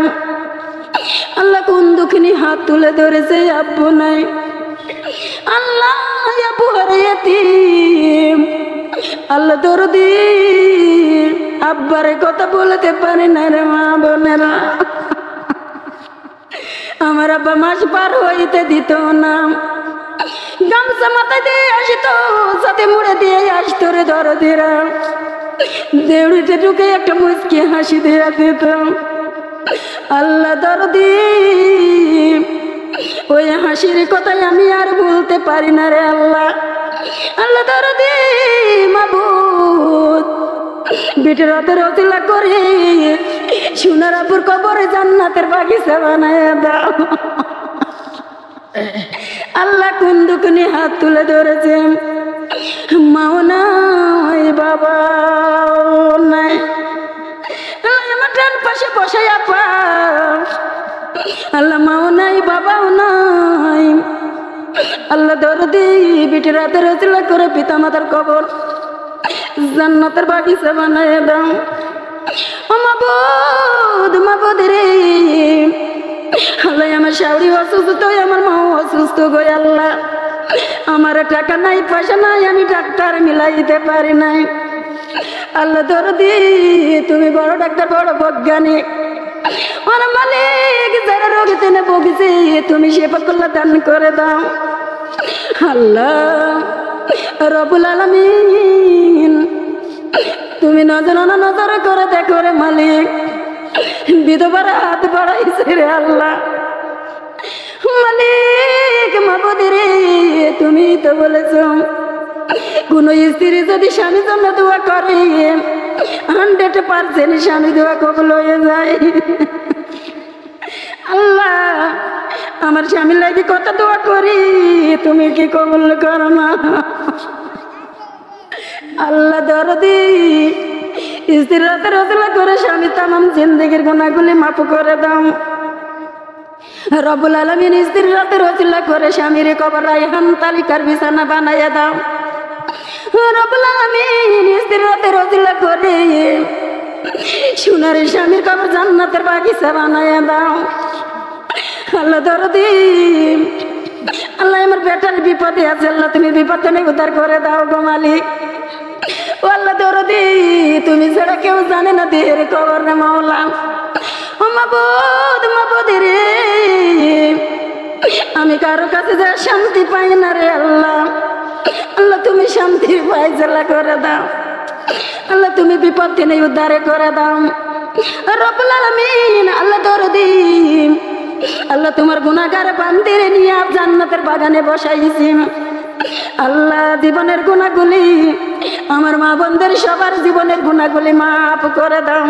আল্লাহ। কোন দুঃখিনী হাত তুলে ধরেছে আব্বু নাই আল্লাহ, আব্বু হারিয়েতিম আল্লাহ দরদি আব্বারে কথা বলতে পারে না রে মা বোনেরা। আমার আব্বা মাস পার হইতে দিত না, গামছা মাথায় দিয়ে আসিত, সাথে মুড়ে দিয়ে আসতো রে দরদিরা, দেউড়িতে ঢুকে একটা মুচকি হাসি দিয়ে দিত। আল্লাহ দরদি ওই হাসির কথাই আমি আর বলতে পারি না রে আল্লাহ। আল্লাহ দরদি মাবুদ বিটির হাতের ওসিলা করে সোনার আব্বুর কবরে জান্নাতের বাগিচা বানায় দাও আল্লাহ। কোন দুঃখিনী হাত তুলে ধরেছে মাও নাই বাবাও নাই, আমার ডান পাশে বসে আপা আল্লাহ মাও নাই বাবাও নাই। আল্লাহ দরদি বিটির হাতের ওসিলা করে পিতা মাতার কবর জান্নাতের বাগিচা বানায় দাও। ও মাবুদ মাবুদ রে আল্লাহ আমার শাশুড়ি অসুস্থ, আমার মাও অসুস্থ গো আল্লাহ। আমার টাকা নাই পয়সা নাই, আমি ডাক্তার মিলাইতে পারি নাই। আল্লাহ দরদি তুমি বড় ডাক্তার বড় বৈজ্ঞানিক, আমার মালিক যারা রোগী তেনে ভুগছে তুমি সেবা করলে দান করে দাও আল্লাহ রব্বুল আলামিন। তুমি নজর নজর করে দেখো রে মালিক, বিধবার হাত বাড়াইছে রে আল্লাহ। মালিক মাবুদ রে তুমি তো বলেছ কোন স্ত্রী যদি স্বামীর জন্য দোয়া করে 100% স্বামী দোয়া কবুল হয়ে যায়। আল্লাহ আমার স্বামীর লাগি কত দোয়া করি, তুমি কি কবুল করো না? আল্লাহ দরদি স্ত্রীর রাতে রসলা করে স্বামী তামাম জিন্দেগির গুনাহগুলি মাফ করে দাও। রব্বুল আলামিন স্ত্রীর রাতে রসলা করে স্বামীর কবর রায়হান তালিকার বিছানা বানাইয়া দাও। রব্বুল আলামিন স্ত্রীর রাতে রসলা করে সোনার স্বামীর কবর জান্নাতের বাগিচা বানাইয়া দাও। আল্লাহ দরদি আল্লাহ আমার বেটার বিপদে আছে, আল্লাহ তুমি বিপদ থেকে উদ্ধার করে দাও গো মালিক। ও আল্লাহ দরদি তুমি ছাড়া কেউ জানে না দেহের খবর রে মাওলা। ও মাবুদ মাবুদ রে আমি কারো কাছে যা শান্তি পাই না রে আল্লাহ। আল্লাহ তুমি শান্তির ফায়সালা করে দাও। আল্লাহ তুমি বিপদ থেকে উদ্ধার করে দাও। রব্বুল আলামিন আল্লাহ দরদি আল্লাহ তোমার গুনাহগার বান্দিরে নিয়ে জান্নাতের বাগানে বসাইছি। আল্লাহ জীবনের গুনাহগুলি আমার মা বোনদের সবার জীবনের গুনাহগুলি মাফ করে দাও।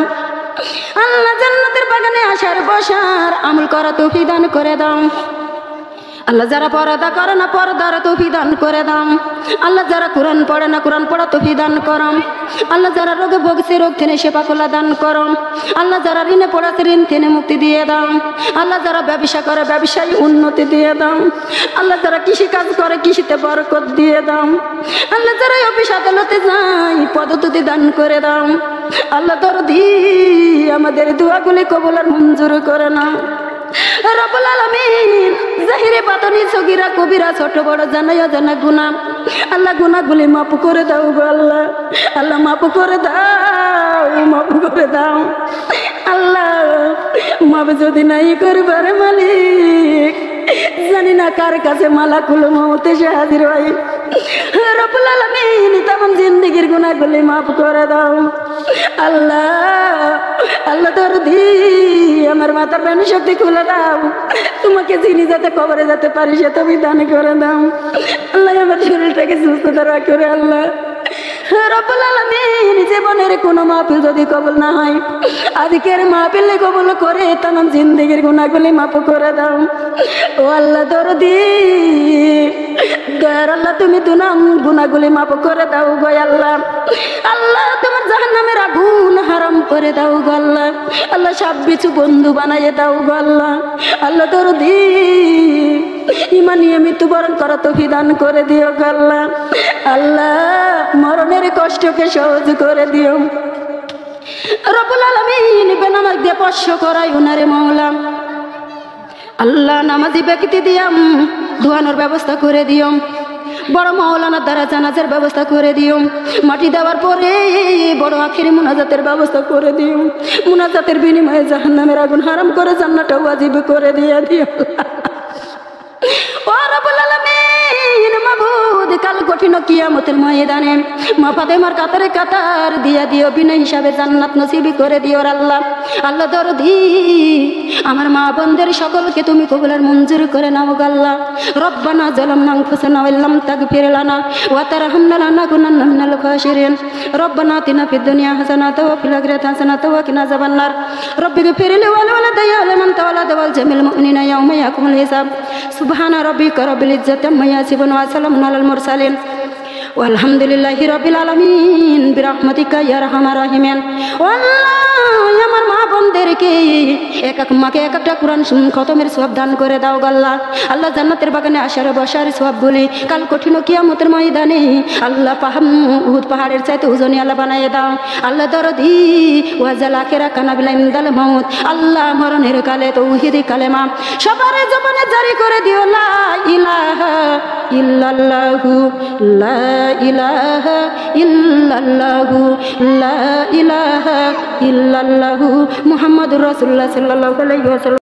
আল্লাহ জান্নাতের বাগানে আসার বসার আমল করা তৌফিক দান করে দাও। আল্লাহ যারা পর্দা করে না পর্দার তৌফিক দান করে দাও। আল্লাহ যারা কোরআন পড়ে না কোরআন পড়া তৌফিক দান করো। আল্লাহ যারা রোগে ভুগছে রোগ থেকে সেবা কল্যাণ দান করো। আল্লাহ যারা ঋণে পড়াছে ঋণ থেকে মুক্তি দিয়ে দাও। আল্লাহ যারা ব্যবসা করে ব্যবসায় উন্নতি দিয়ে দাও। আল্লাহ যারা কৃষি কাজ করে কৃষিতে বরকত দিয়ে দাও। আল্লাহ যারা অফিস আদালতে যায় পদোন্নতি দান করে দাও। আল্লাহ দরদি আমাদের দোয়াগুলি কবুল আর মঞ্জুর করে নাও। রব্বুল আলামিন জাহিরে বাতনি সগীরা কবিরা ছোট বড় জানাই অজানা গুনাহ আল্লাহ গুনাহগুলি মাফ করে দাও গো আল্লাহ। আল্লাহ মাফ করে দাও মাফ করে দাও। আল্লাহ মাফ যদি নাই করবার মালিক জানি না কার কাছে মালাকুল মউত এসে হাজির হয়। রব্বুল আলামিন তামাম জিন্দেগির গুনাহগুলি মাফ করে দাও। আল্লাহ আল্লাহ দরদি আমার মাথার প্রাণী শক্তি খুলে দাও। তোমাকে চিনি যাতে কবরে যেতে পারি সে তুমি দান করে দাও। আল্লাহ আমার শরীরটাকে সুস্থ ধরা করে আল্লাহ। রব্বুল আলামিন জীবনের কোনো মাহফিল যদি কবুল না হয় আজকের মাহফিলে কবুল করে তামাম জিন্দেগির গুনাহগুলি মাফ করে দাও। ও আল্লাহ দরদি দয়ার আল্লাহ তুমি দুনাম গুনাহগুলি মাফ করে দাও গো আল্লাহ। আল্লাহ তোমার জাহান্নামের আগুন হারাম করে দাও গো আল্লাহ। আল্লাহ সব কিছু বন্ধু বানাইয়ে দাও গো আল্লাহ। আল্লাহ দরদি ইমানিয়ে মৃত্যুবরণ করা তৌফিক দান করে দিও গো আল্লাহ। আল্লাহ মরণের কষ্টকে সহজ করে দিও। রব্বুল আলামিন বেনামাজ দিয়ে স্পর্শ করাই উনারে মাওলা। আল্লাহ নামাজি ব্যক্তি দিয়াম ধোয়ানোর ব্যবস্থা করে দিও। বড় মাওলানার দ্বারা জানাজার ব্যবস্থা করে দিও। মাটি দেওয়ার পরে বড় আখিরি মুনাজাতের ব্যবস্থা করে দিও। মুনাজাতের বিনিময়ে জাহান্নামের আগুন হারাম করে জান্নাতটা ওয়াজিব করে দিয়ে দিও। ও রব্বুল আলামিন মাবুদ কাল কঠিন কিয়ামতের ময়দানে মা ফাতেমার কাতারে কাতার দিয়া দিও বিনা হিসাবে জান্নাত নসিব করে দিও আল্লাহ। আল্লাহ দরদি আমার মা বোনদের সকলকে তুমি কবুল আর মঞ্জুর করে নাও গো আল্লাহ। রব্বানা যালামনা আনফুসানা ওয়া ইল্লাম তাগফির লানা ওয়া তারহামনা লানাকুনান্না মিনাল খাসিরিন। রব্বানা আতিনা ফিদ দুনিয়া হাসানাতাও ওয়া ফিল আখিরাতি হাসানাতাও ওয়া কিনা আযাবান নার। রব্বিগফির লি ওয়া লিওয়ালিদাইয়া ওয়া লিমান তাওয়াল্লাদা ওয়াল জামিল মুমিনিনা ইয়াওমা ইয়াকুমুল হিসাব। সুবহানা রাব্বিকা রাব্বিল ইজ্জাতি আম্মা ইয়াসিফুন ওয়া সালামুন আলাল মুরসালিন আলহামদুলিল্লাহি রাব্বিল আলামিন বিরহমাতিকা ইয়া আরহামার রাহিমিন। আল্লাহ আমার মা বোনদেরকে এক এক মাকে এক একটা কোরআন খতমের সওয়াব দান করে দাও গো আল্লাহ। আল্লাহ জান্নাতের বাগানে আসার বসার সওয়াব বলি কাল কঠিন কিয়ামতের ময়দানে আল্লাহ উহুদ পাহাড়ের চাইতে ওজনী আল্লাহ বানায় দাও। আল্লাহ দরদি ওয়াজাল আখিরা কানাবিলা ইনদাল মাউত। আল্লাহ মরণের কালে তৌহিদি কালেমা সবার জীবনে জারি করে দিও। লা ইলাহা ইল্লাল্লাহু লা ইলাহা ইল্লাল্লাহু লা ইলাহা ইল্লাল্লাহু মুহাম্মাদুর রাসূলুল্লাহ সাল্লাল্লাহু আলাইহি ওয়াসাল্লাম।